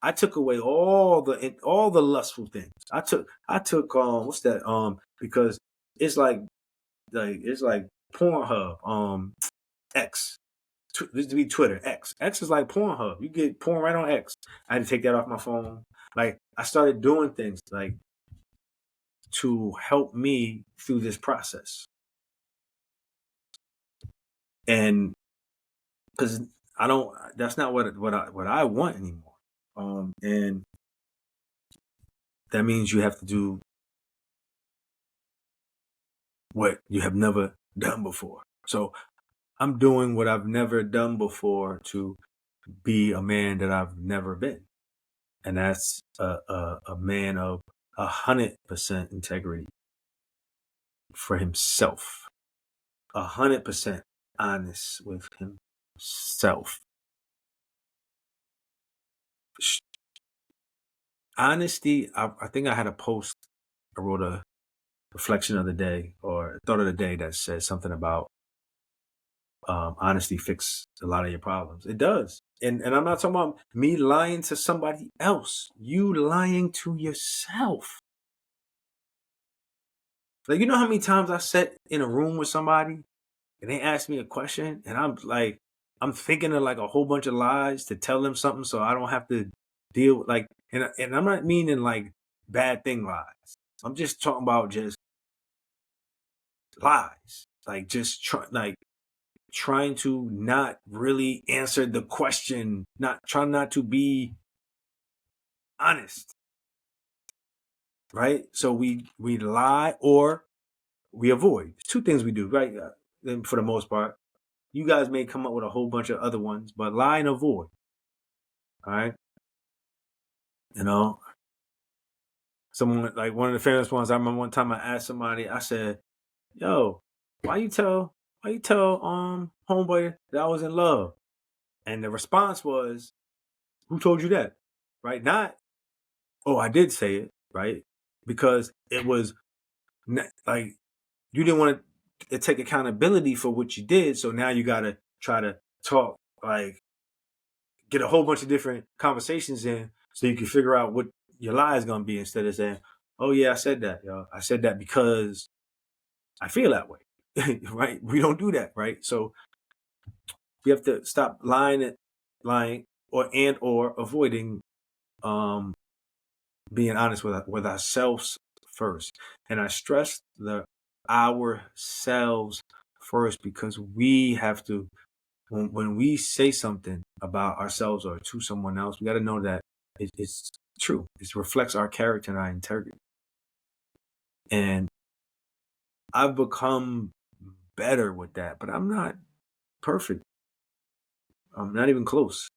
I took away all the lustful things. I took what's that? Because it's like Pornhub, X. This to be Twitter, X. X is like Pornhub. You get porn right on X. I had to take that off my phone. Like I started doing things like to help me through this process, and because that's not what I want anymore. And that means you have to do what you have never done before. So I'm doing what I've never done before to be a man that I've never been. And that's a man of 100% integrity for himself, 100% honest with himself. Honesty, I think I had a post, I wrote a reflection of the day or thought of the day that said something about honesty fix a lot of your problems. It does. And I'm not talking about me lying to somebody else. You lying to yourself. Like, you know how many times I sat in a room with somebody and they asked me a question and I'm thinking of like a whole bunch of lies to tell them something so I don't have to deal with and I'm not meaning like bad thing lies. I'm just talking about just lies. Like just trying to not really answer the question, trying not to be honest. Right? So we lie or we avoid. It's two things we do, right? For the most part. You guys may come up with a whole bunch of other ones, but lie and avoid. All right. Someone like one of the famous ones. I remember one time I asked somebody. I said, "Yo, why you tell homeboy that I was in love?" And the response was, Who told you that? Right? Not, oh, I did say it, right? Because it was like you didn't want to take accountability for what you did. So now you got to try to talk, like, get a whole bunch of different conversations in so you can figure out what your lie is going to be instead of saying, oh, yeah, I said that, yo. I said that because I feel that way, right? We don't do that, right? So we have to stop lying or avoiding being honest with ourselves first. And I stress the ourselves first because we have to, when we say something about ourselves or to someone else, we got to know that it's true. It reflects our character and our integrity. And I've become better with that, but I'm not perfect. I'm not even close.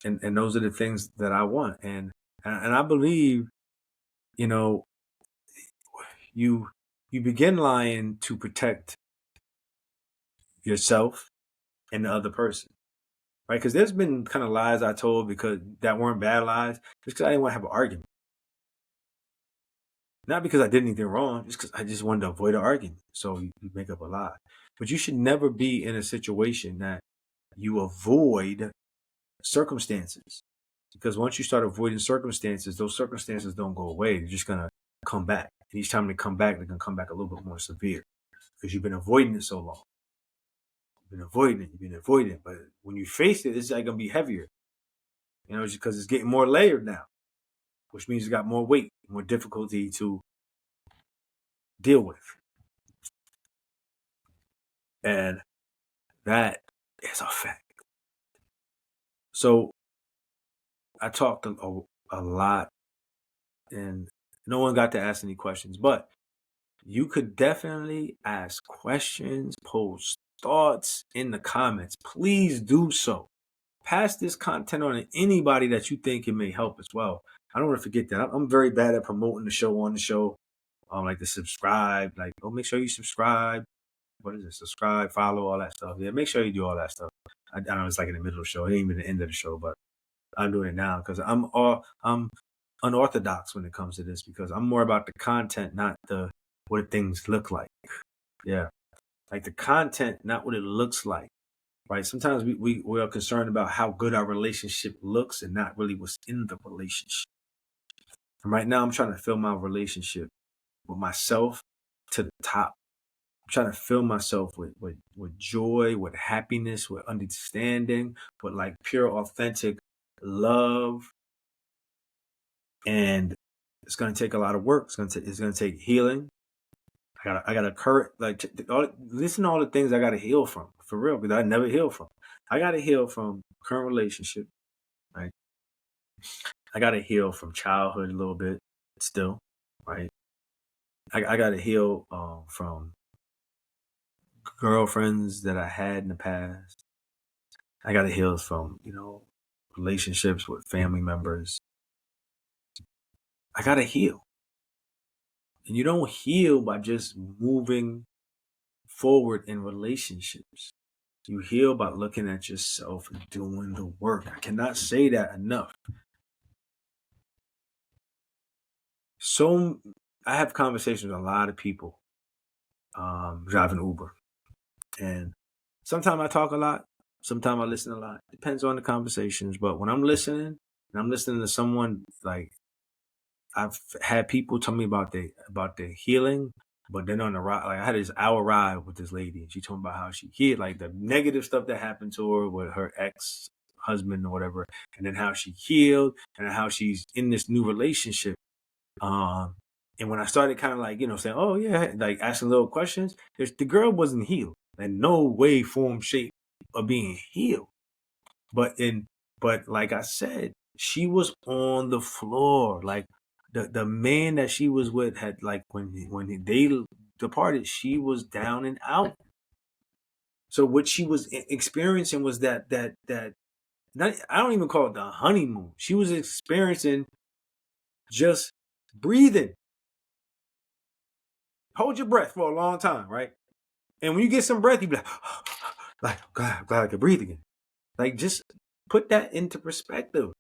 And those are the things that I want. And I believe, you know, you you begin lying to protect yourself and the other person, right? Because there's been kind of lies I told because that weren't bad lies, just because I didn't want to have an argument. Not because I did anything wrong, just because I just wanted to avoid an argument. So you make up a lie. But you should never be in a situation that you avoid circumstances. Because once you start avoiding circumstances, those circumstances don't go away. They're just going to come back. And each time they come back, they're going to come back a little bit more severe because you've been avoiding it so long. You've been avoiding it. But when you face it, it's like going to be heavier. You know, just because it's getting more layered now, which means it's got more weight, more difficulty to deal with. And that is a fact. So I talked a lot and no one got to ask any questions, but you could definitely ask questions, post thoughts in the comments. Please do so. Pass this content on to anybody that you think it may help as well. I don't want to forget that. I'm very bad at promoting the show on the show. Like to subscribe, like, oh, make sure you subscribe. What is it? Subscribe, follow, all that stuff. Yeah, make sure you do all that stuff. I know it's like in the middle of the show. It ain't even the end of the show, but I'm doing it now because I'm unorthodox when it comes to this because I'm more about the content, not the what things look like. Yeah, like the content, not what it looks like. Right? Sometimes we are concerned about how good our relationship looks and not really what's in the relationship. And right now, I'm trying to fill my relationship with myself to the top. I'm trying to fill myself with joy, with happiness, with understanding, with like pure, authentic love. And it's going to take a lot of work. It's going to take healing. I got to listen to all the things I got to heal from, for real, because I never heal from. I got to heal from current relationship, right? I got to heal from childhood a little bit still, right? I got to heal from girlfriends that I had in the past. I got to heal from, relationships with family members. I got to heal. And you don't heal by just moving forward in relationships. You heal by looking at yourself and doing the work. I cannot say that enough. So I have conversations with a lot of people driving Uber. And sometimes I talk a lot. Sometimes I listen a lot. Depends on the conversations. But when I'm listening, and I'm listening to someone, like, I've had people tell me about their healing, but then on the ride, like I had this hour ride with this lady, and she told me about how she healed, like the negative stuff that happened to her with her ex-husband or whatever, and then how she healed, and how she's in this new relationship. And when I started kind of like, saying, oh yeah, like asking little questions, the girl wasn't healed in no way, form, shape of being healed. But like I said, she was on the floor. Like the man that she was with had, like, when they departed, she was down and out. So what she was experiencing was that I don't even call it the honeymoon. She was experiencing just breathing. Hold your breath for a long time, right? And when you get some breath, you be like, like, God, I'm glad I can breathe again. Like, just Put that into perspective.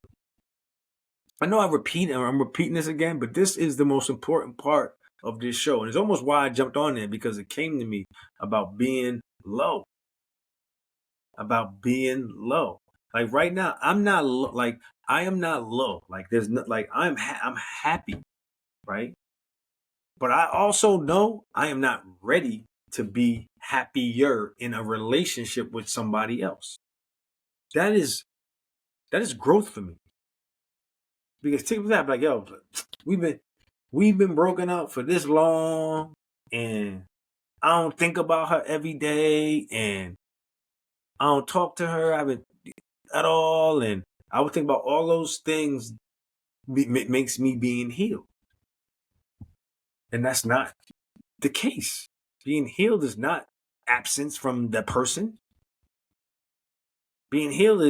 I know I'm repeating this again, but this is the most important part of this show. And it's almost why I jumped on there, because it came to me about being low. About being low. Like right now, I'm not like I am not low. Like there's not like I'm happy, right? But I also know I am not ready to be happier in a relationship with somebody else. That is growth for me. Because think that, like, yo, we've been broken up for this long, and I don't think about her every day, and I don't talk to her at all, and I would think about all those things makes me being healed, and that's not the case. Being healed is not absence from the person. Being healed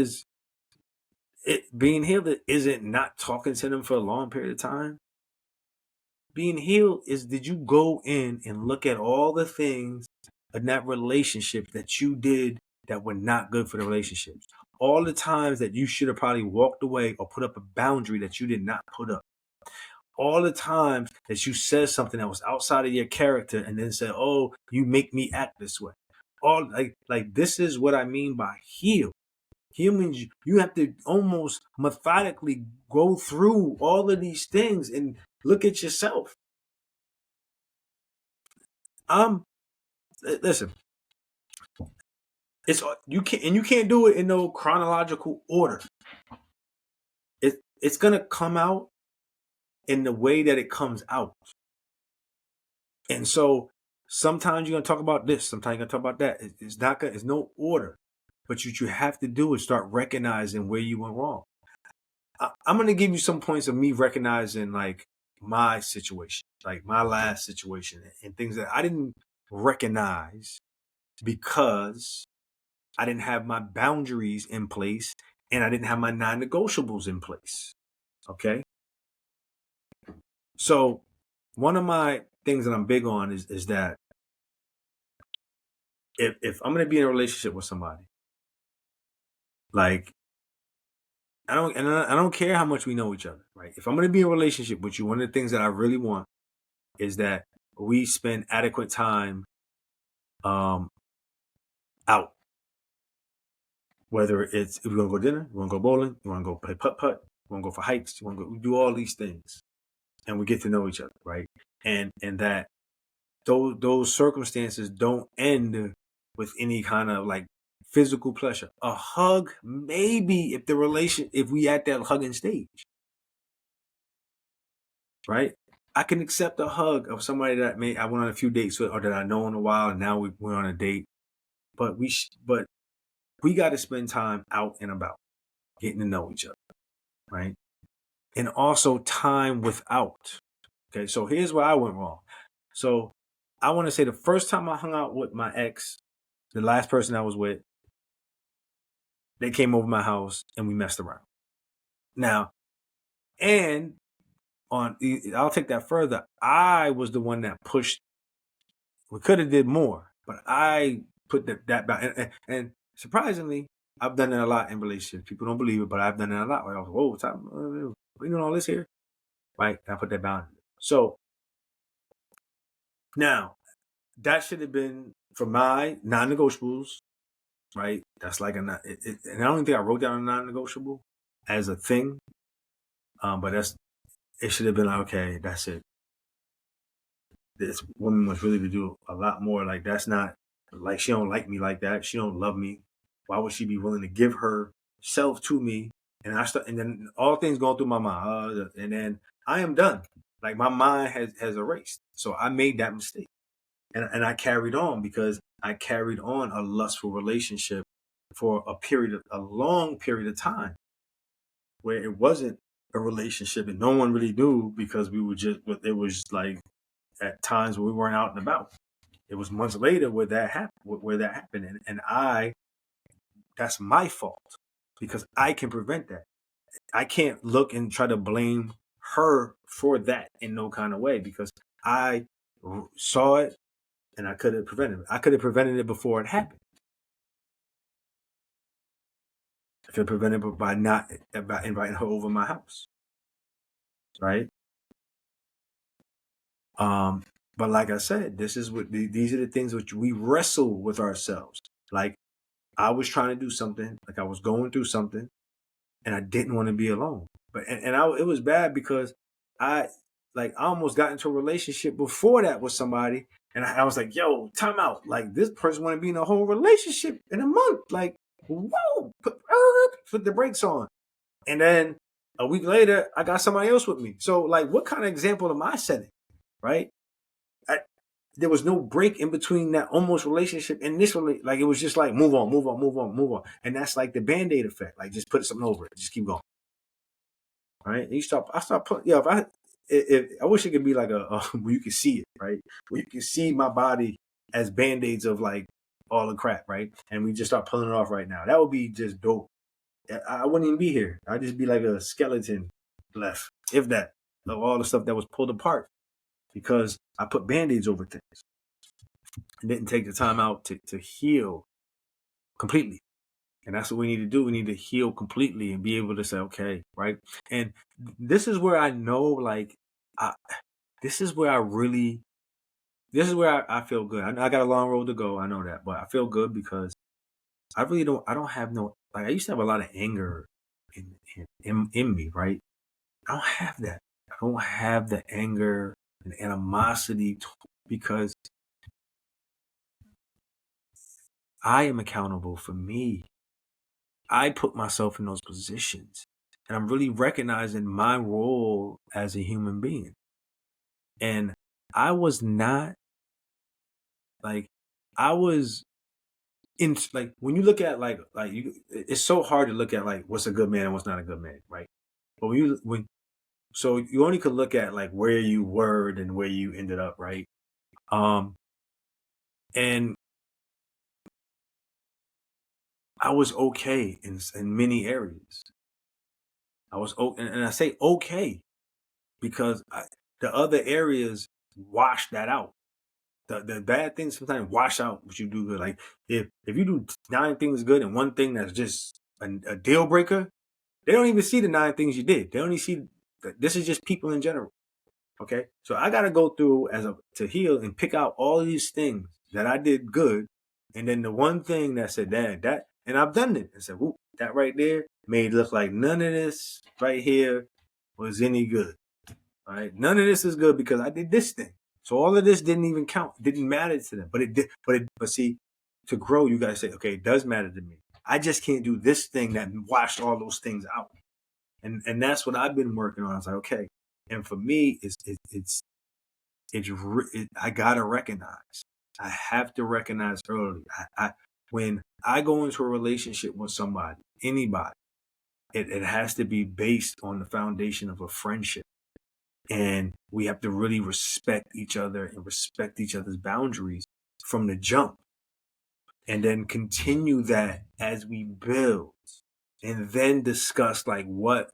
isn't not talking to them for a long period of time. Being healed is, did you go in and look at all the things in that relationship that you did that were not good for the relationship? All the times that you should have probably walked away or put up a boundary that you did not put up. All the times that you said something that was outside of your character and then said, "Oh, you make me act this way." All like this is what I mean by heal. Heal means you have to almost methodically go through all of these things and look at yourself. Listen, you can't do it in no chronological order. It's gonna come out in the way that it comes out. And so sometimes you're gonna talk about this, sometimes you're gonna talk about that. It's no order. But what you have to do is start recognizing where you went wrong. I'm gonna give you some points of me recognizing like my situation, like my last situation, and things that I didn't recognize because I didn't have my boundaries in place and I didn't have my non-negotiables in place. Okay. So one of my things that I'm big on is that if I'm gonna be in a relationship with somebody, like I don't care how much we know each other, right? If I'm gonna be in a relationship with you, one of the things that I really want is that we spend adequate time out. Whether it's if we're gonna go dinner, we're gonna go bowling, we wanna go play putt-putt, we wanna go for hikes, we do all these things. And we get to know each other, right? And that those circumstances don't end with any kind of like physical pleasure. A hug, maybe if we at that hugging stage, right? I can accept a hug of somebody that I went on a few dates with or that I know in a while, and now we're on a date. But we got to spend time out and about, getting to know each other, right? And also time without. Okay, so here's where I went wrong. So I want to say the first time I hung out with my ex, the last person I was with, they came over my house and we messed around. Now, and I'll take that further. I was the one that pushed. We could have did more, but I put that back. And surprisingly, I've done it a lot in relationships. People don't believe it, but I've done it a lot. Where I was, whoa, we doing all this here, right? And I put that boundary. So now that should have been for my non-negotiables, right? That's like and I don't think I wrote down a non-negotiable as a thing, but it should have been like, okay, that's it. This woman was really to do a lot more. Like that's not like she don't like me like that. She don't love me. Why would she be willing to give herself to me? And then all things going through my mind, and then I am done. Like my mind has erased. So I made that mistake, and I carried on because I carried on a lustful relationship for a long period of time, where it wasn't a relationship and no one really knew because it was like at times where we weren't out and about. It was months later where that happened, and that's my fault because I can prevent that. I can't look and try to blame her for that in no kind of way because I saw it and I could have prevented it. I could have prevented it before it happened. could have prevented it by inviting her over my house, right? But like I said, these are the things which we wrestle with ourselves. Like I was trying to do something, like I was going through something, and I didn't want to be alone. But it was bad because I almost got into a relationship before that with somebody, and I was like, yo, time out. Like this person want to be in a whole relationship in a month. Like, whoa, put the brakes on. And then a week later, I got somebody else with me. So like, what kind of example am I setting? Right? There was no break in between that almost relationship and this relationship. Like it was just like move on, move on, move on, move on. And that's like the Band-Aid effect. Like just put something over it. Just keep going. Right? And I start putting, if I wish it could be like a where you can see it, right? Where you can see my body as Band-Aids of like all the crap, right? And we just start pulling it off right now. That would be just dope. I wouldn't even be here. I'd just be like a skeleton left, if that, of all the stuff that was pulled apart. Because I put Band-Aids over things and didn't take the time out to heal completely. And that's what we need to do. We need to heal completely and be able to say, okay, right? And this is where I know, like, this is where I feel good. I got a long road to go. I know that, but I feel good because I don't have no, like, I used to have a lot of anger in me, right? I don't have that. I don't have the anger and animosity because I am accountable for me. I put myself in those positions and I'm really recognizing my role as a human being. And I was not like, I was in, like, when you look at it's so hard to look at like what's a good man and what's not a good man, right? But so you only could look at like where you were and where you ended up, right? And I was okay in many areas. And I say okay because the other areas wash that out. The bad things sometimes wash out what you do good. Like if you do 9 things good and one thing that's just a deal breaker, they don't even see the 9 things you did. They only see this is just people in general. Okay, so I gotta go through to heal and pick out all these things that I did good, and then the one thing that said that, and I've done it. I said, whoop, that right there made it look like none of this right here was any good. All right, none of this is good because I did this thing. So all of this didn't even count, didn't matter to them. But it did. But see, to grow, you gotta say, okay, it does matter to me. I just can't do this thing that washed all those things out. And that's what I've been working on. I was like, okay. And for me, I gotta recognize. I have to recognize early. When I go into a relationship with somebody, anybody, it has to be based on the foundation of a friendship. And we have to really respect each other and respect each other's boundaries from the jump. And then continue that as we build. And then discuss like what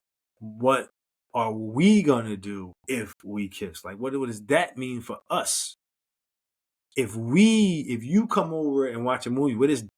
are we gonna do if we kiss? Like what does that mean for us? If you come over and watch a movie,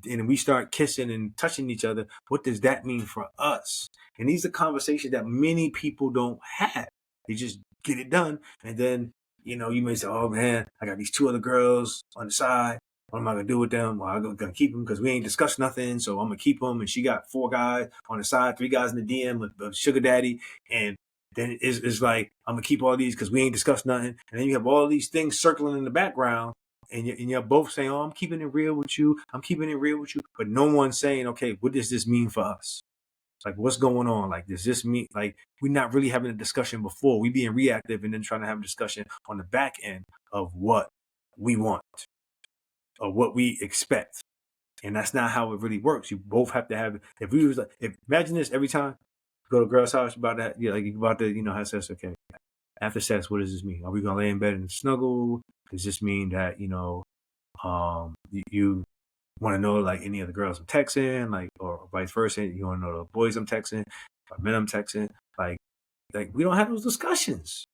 and we start kissing and touching each other, what does that mean for us? And these are conversations that many people don't have. They just get it done. And then, you may say, oh man, I got these 2 other girls on the side. What am I going to do with them? Well, I'm going to keep them because we ain't discussed nothing. So I'm going to keep them. And she got 4 guys on the side, 3 guys in the DM with sugar daddy. And then it's like, I'm going to keep all these because we ain't discussed nothing. And then you have all these things circling in the background. And you're both saying, oh, I'm keeping it real with you. I'm keeping it real with you. But no one's saying, okay, what does this mean for us? Like, what's going on? Like, does this mean, like, we're not really having a discussion before. We being reactive and then trying to have a discussion on the back end of what we want or what we expect. And that's not how it really works. You both have to have, imagine this every time you go to a girl's house about that, you're about to, have sex, okay. After sex, what does this mean? Are we going to lay in bed and snuggle? Does this mean that, you want to know like any of the girls I'm texting, like, or vice versa? You want to know the boys I'm texting, or men I'm texting? Like we don't have those discussions.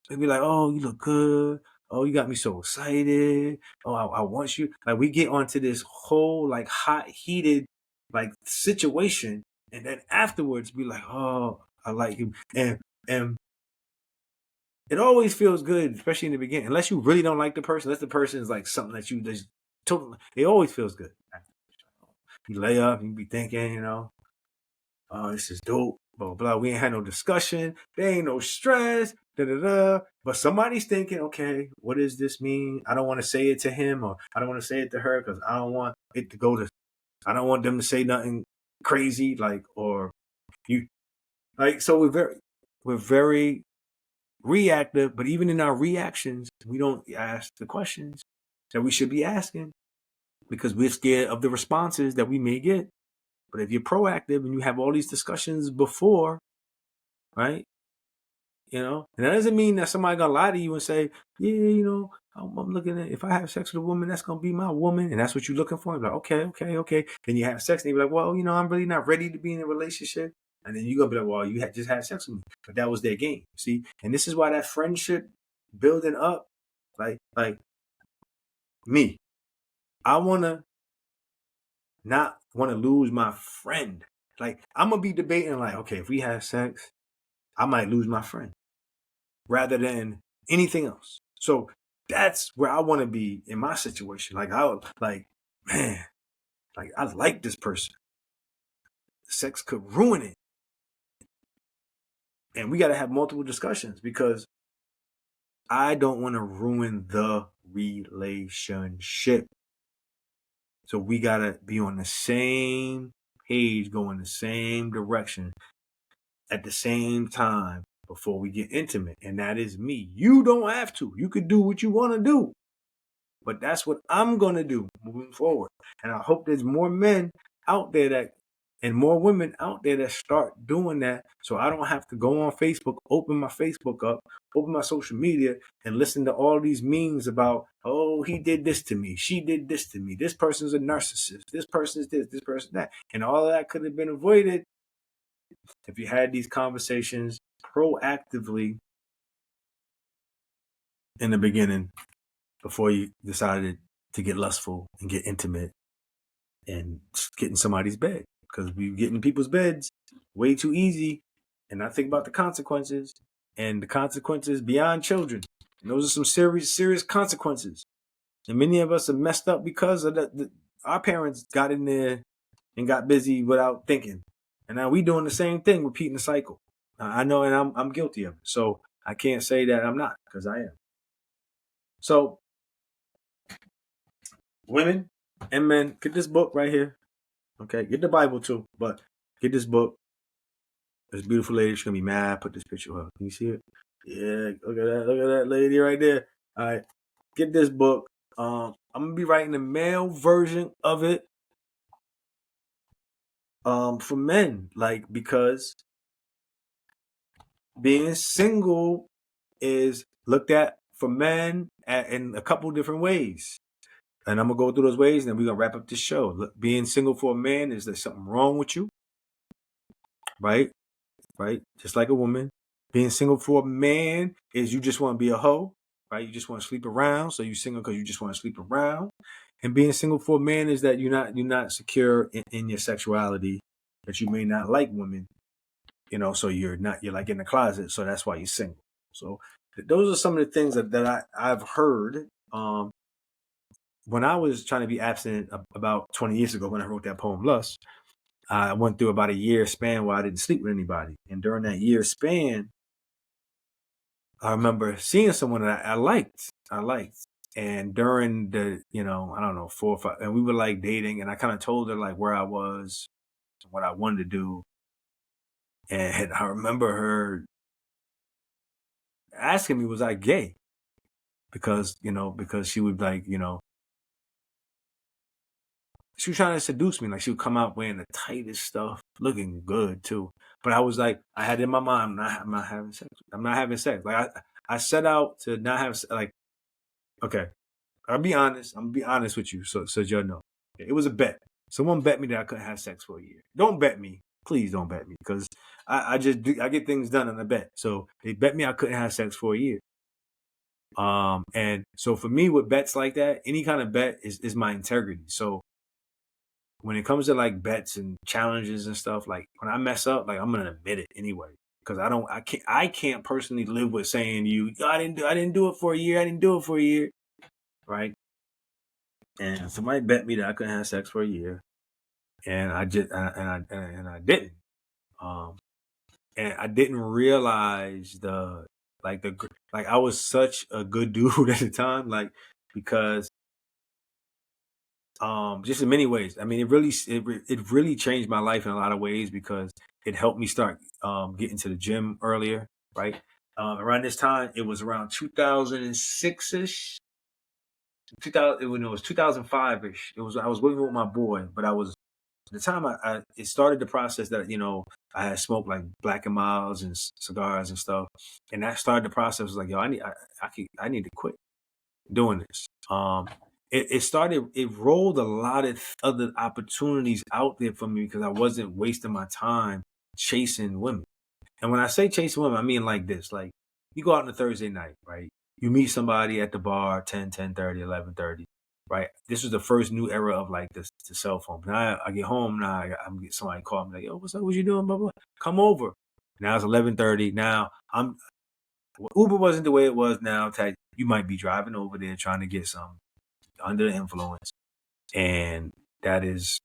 They'd be like, oh, you look good. Oh, you got me so excited. Oh, I want you. Like we get onto this whole like hot, heated like situation And then afterwards be like, oh, I like him. And it always feels good, especially in the beginning. Unless you really don't like the person, unless the person is like something that you just totally, it always feels good. You lay up, you be thinking, oh, this is dope, blah, blah. We ain't had no discussion. There ain't no stress, da, da, da. But somebody's thinking, okay, what does this mean? I don't want to say it to him or I don't want to say it to her because I don't want it to go to, I don't want them to say nothing crazy, like, or you, like, so we're very reactive, but even in our reactions, we don't ask the questions that we should be asking because we're scared of the responses that we may get. But if you're proactive and you have all these discussions before, right? And that doesn't mean that somebody gonna lie to you and say, yeah, I'm looking at, if I have sex with a woman, that's gonna be my woman, and that's what you're looking for. You're like, okay. Then you have sex, and you're like, well, I'm really not ready to be in a relationship. And then you're gonna be like, well, you just had sex with me, but that was their game. See, and this is why that friendship building up, like me, I wanna not want to lose my friend. Like I'm gonna be debating, like, okay, if we have sex, I might lose my friend rather than anything else. So that's where I want to be in my situation. Like man, like I like this person. Sex could ruin it. And we got to have multiple discussions because I don't want to ruin the relationship. So we got to be on the same page, go in the same direction at the same time before we get intimate. And that is me. You don't have to. You could do what you want to do. But that's what I'm going to do moving forward. And I hope there's more men out there and more women out there that start doing that. So I don't have to go on Facebook, open my Facebook up, open my social media and listen to all these memes about, oh, he did this to me. She did this to me. This person's a narcissist. This person's this person that. And all of that could have been avoided if you had these conversations proactively in the beginning before you decided to get lustful and get intimate and get in somebody's bed. Because we get in people's beds way too easy and not think about the consequences and the consequences beyond children. And those are some serious consequences. And many of us are messed up because of our parents got in there and got busy without thinking. And now we doing the same thing, repeating the cycle. I know, and I'm guilty of it. So I can't say that I'm not, because I am. So women and men, get this book right here. Okay, get the Bible too, but get this book. This beautiful lady, she's gonna be mad. Put this picture up. Can you see it? Yeah, look at that lady right there. All right, get this book. I'm gonna be writing the male version of it. For men, because being single is looked at for men in a couple different ways. And I'm going to go through those ways, and then we're going to wrap up this show. Look, being single for a man, is there something wrong with you? Right? Just like a woman. Being single for a man is you just want to be a hoe, right? You just want to sleep around. So you're single because you just want to sleep around. And being single for a man is that you're not secure in your sexuality, that you may not like women, so you're like in the closet. So that's why you're single. So those are some of the things that I've heard. When I was trying to be abstinent about 20 years ago, when I wrote that poem, Lust, I went through about a year span where I didn't sleep with anybody. And during that year span, I remember seeing someone that I liked. And during the, I don't know, 4 or 5, and we were like dating, and I kind of told her like where I was, what I wanted to do. And I remember her asking me, was I gay? Because she would like, she was trying to seduce me. Like she would come out wearing the tightest stuff, looking good too. But I was like, I had in my mind, I'm not having sex. I'm not having sex. Like I set out to not have, like, okay, I'll be honest. I'm gonna be honest with you. So you'll know. It was a bet. Someone bet me that I couldn't have sex for a year. Don't bet me. Please don't bet me. Because I get things done on a bet. So they bet me I couldn't have sex for a year. And so for me with bets like that, any kind of bet is my integrity. So when it comes to like bets and challenges and stuff, like when I mess up, like I'm gonna admit it anyway. Because I can't personally live with saying to you, I didn't do it for a year. I didn't do it for a year. Right. And somebody bet me that I couldn't have sex for a year. And I just, and I didn't. Um, and I didn't realize like I was such a good dude at the time, like, because just in many ways. I mean, it really changed my life in a lot of ways because it helped me start getting to the gym earlier, right? Around this time, it was around 2006 ish. 2000, it was 2005 ish. It was I was living with my boy, but I was at the time I it started the process that I had smoked like Black and Miles and cigars and stuff, and that started the process. Was like, yo, I need to quit doing this. It rolled a lot of other opportunities out there for me because I wasn't wasting my time chasing women. And when I say chasing women, I mean like this. Like, you go out on a Thursday night, right? You meet somebody at the bar, 10:30, 11:30, right? This was the first new era of like the cell phone. Now I get home, now I'm get somebody call me like, yo, what's up? What you doing? Blah, blah. Come over. Now it's 11:30. Now Uber wasn't the way it was now. You might be driving over there trying to get some under the influence. And that is,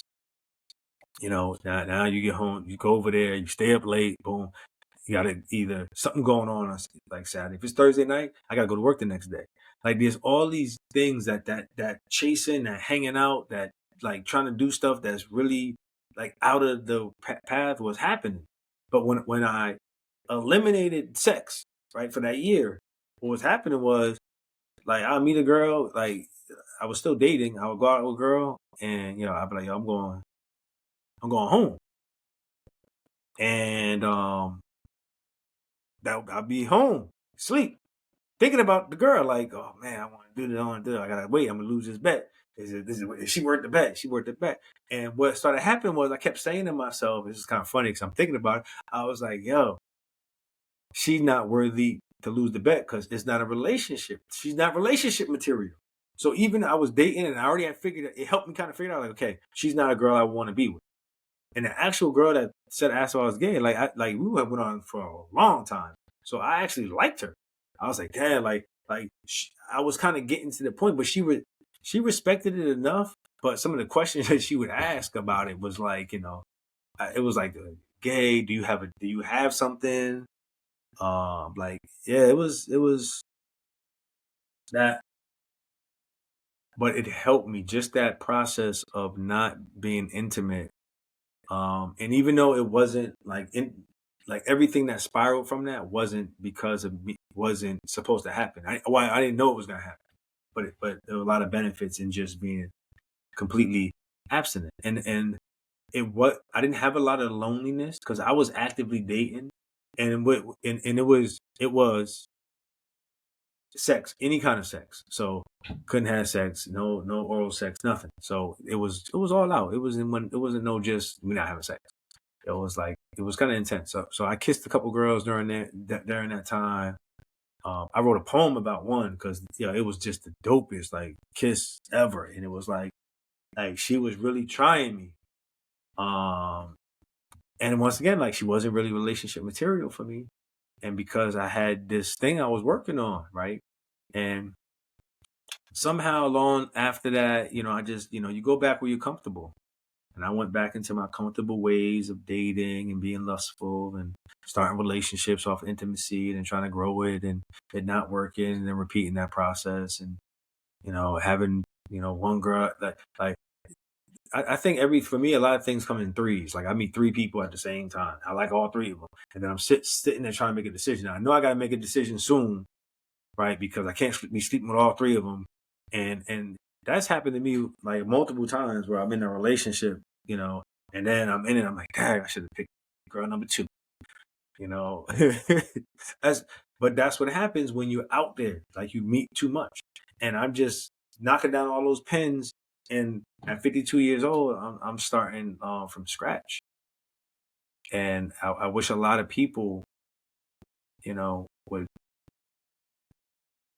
now you get home, you go over there, you stay up late, boom. You gotta either something going on like Saturday. If it's Thursday night, I gotta go to work the next day. Like, there's all these things that chasing, that hanging out, that like trying to do stuff that's really like out of the path was happening. But when I eliminated sex, right, for that year, what was happening was like I'll meet a girl, like I was still dating. I would go out with a girl, and I'd be like, yo, I'm going home, and that I'll be home, sleep, thinking about the girl, like, oh man, I want to do this, I want to do it. I gotta wait. I'm gonna lose this bet. Is she worth the bet? She worth the bet. And what started happening was I kept saying to myself, it's just kind of funny because I'm thinking about it. I was like, yo, she's not worthy to lose the bet because it's not a relationship. She's not relationship material. So even I was dating and I already had figured it helped me kind of figure out like, okay, she's not a girl I want to be with. And the actual girl that said asked if I was gay, like we went on for a long time. So I actually liked her. I was like, damn, I was kind of getting to the point, but she respected it enough. But some of the questions that she would ask about it was like, it was like, gay? Do you have something? Like, yeah, it was that, but it helped me just that process of not being intimate. And even though it wasn't like everything that spiraled from that wasn't because of me, wasn't supposed to happen. I didn't know it was gonna happen, but there were a lot of benefits in just being completely abstinent. And I didn't have a lot of loneliness because I was actively dating, and it was sex, any kind of sex. So couldn't have sex, no oral sex, nothing. So it was all out. It wasn't no just we not having sex. It was like it was kind of intense. So I kissed a couple girls during that time. I wrote a poem about one because it was just the dopest like kiss ever, and it was like she was really trying me. And once again, like, she wasn't really relationship material for me, and because I had this thing I was working on, right, and somehow along after that, I just, you go back where you're comfortable. And I went back into my comfortable ways of dating and being lustful and starting relationships off intimacy and trying to grow it and it not working and then repeating that process and, having, one girl like I think for me, a lot of things come in threes. Like, I meet three people at the same time. I like all three of them. And then I'm sitting there trying to make a decision. Now, I know I got to make a decision soon, right? Because I can't be sleeping with all three of them. And that's happened to me like multiple times where I'm in a relationship, and then I'm in it. I'm like, dang, I should have picked girl number two, you know. that's that's what happens when you're out there. Like, you meet too much, and I'm just knocking down all those pins. And at 52 years old, I'm starting from scratch. And I wish a lot of people, would.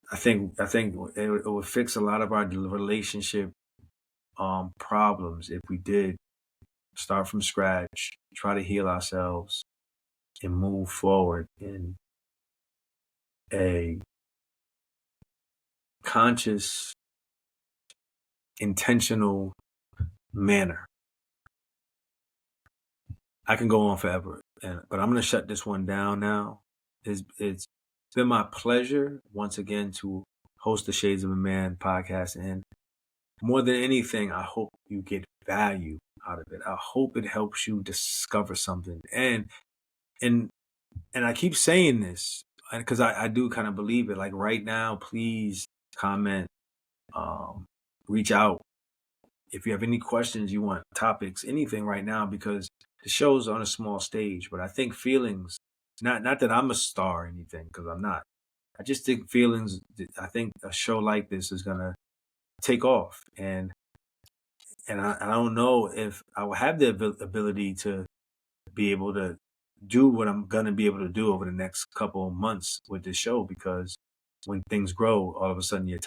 I think it would fix a lot of our relationship problems if we did start from scratch, try to heal ourselves, and move forward in a conscious, intentional manner. I can go on forever, but I'm going to shut this one down now. It's been my pleasure once again to host the Shades of a Man podcast, and more than anything, I hope you get value out of it. I hope it helps you discover something. And I keep saying this because I do kind of believe it. Like right now, please comment, reach out if you have any questions, you want topics, anything right now, because the show's on a small stage. But I think feelings, not that I'm a star or anything, because I'm not. I just think feelings. I think a show like this is gonna take off, and I don't know if I will have the ability to be able to do what I'm gonna be able to do over the next couple of months with this show, because when things grow, all of a sudden you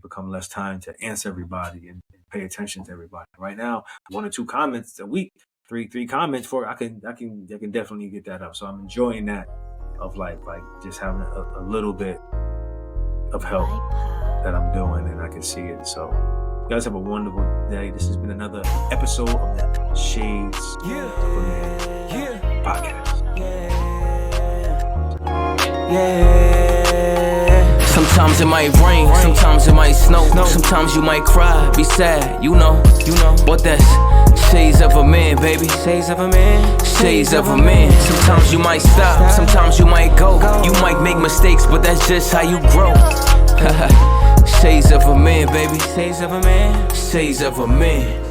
become less time to answer everybody and pay attention to everybody. Right now, 1 or 2 comments a week, three comments I can definitely get that up. So I'm enjoying that of like just having a little bit of help that I'm doing, and I can see it. So you guys have a wonderful day. This has been another episode of the Shades of a Man podcast. Sometimes it might rain, sometimes it might snow, sometimes you might cry, be sad, you know. But that's shades of a man, baby. Shades of a man. Shades of a man. Sometimes you might stop, sometimes you might go. You might make mistakes, but that's just how you grow. Shades of a man, baby. Shades of a man. Shades of a man.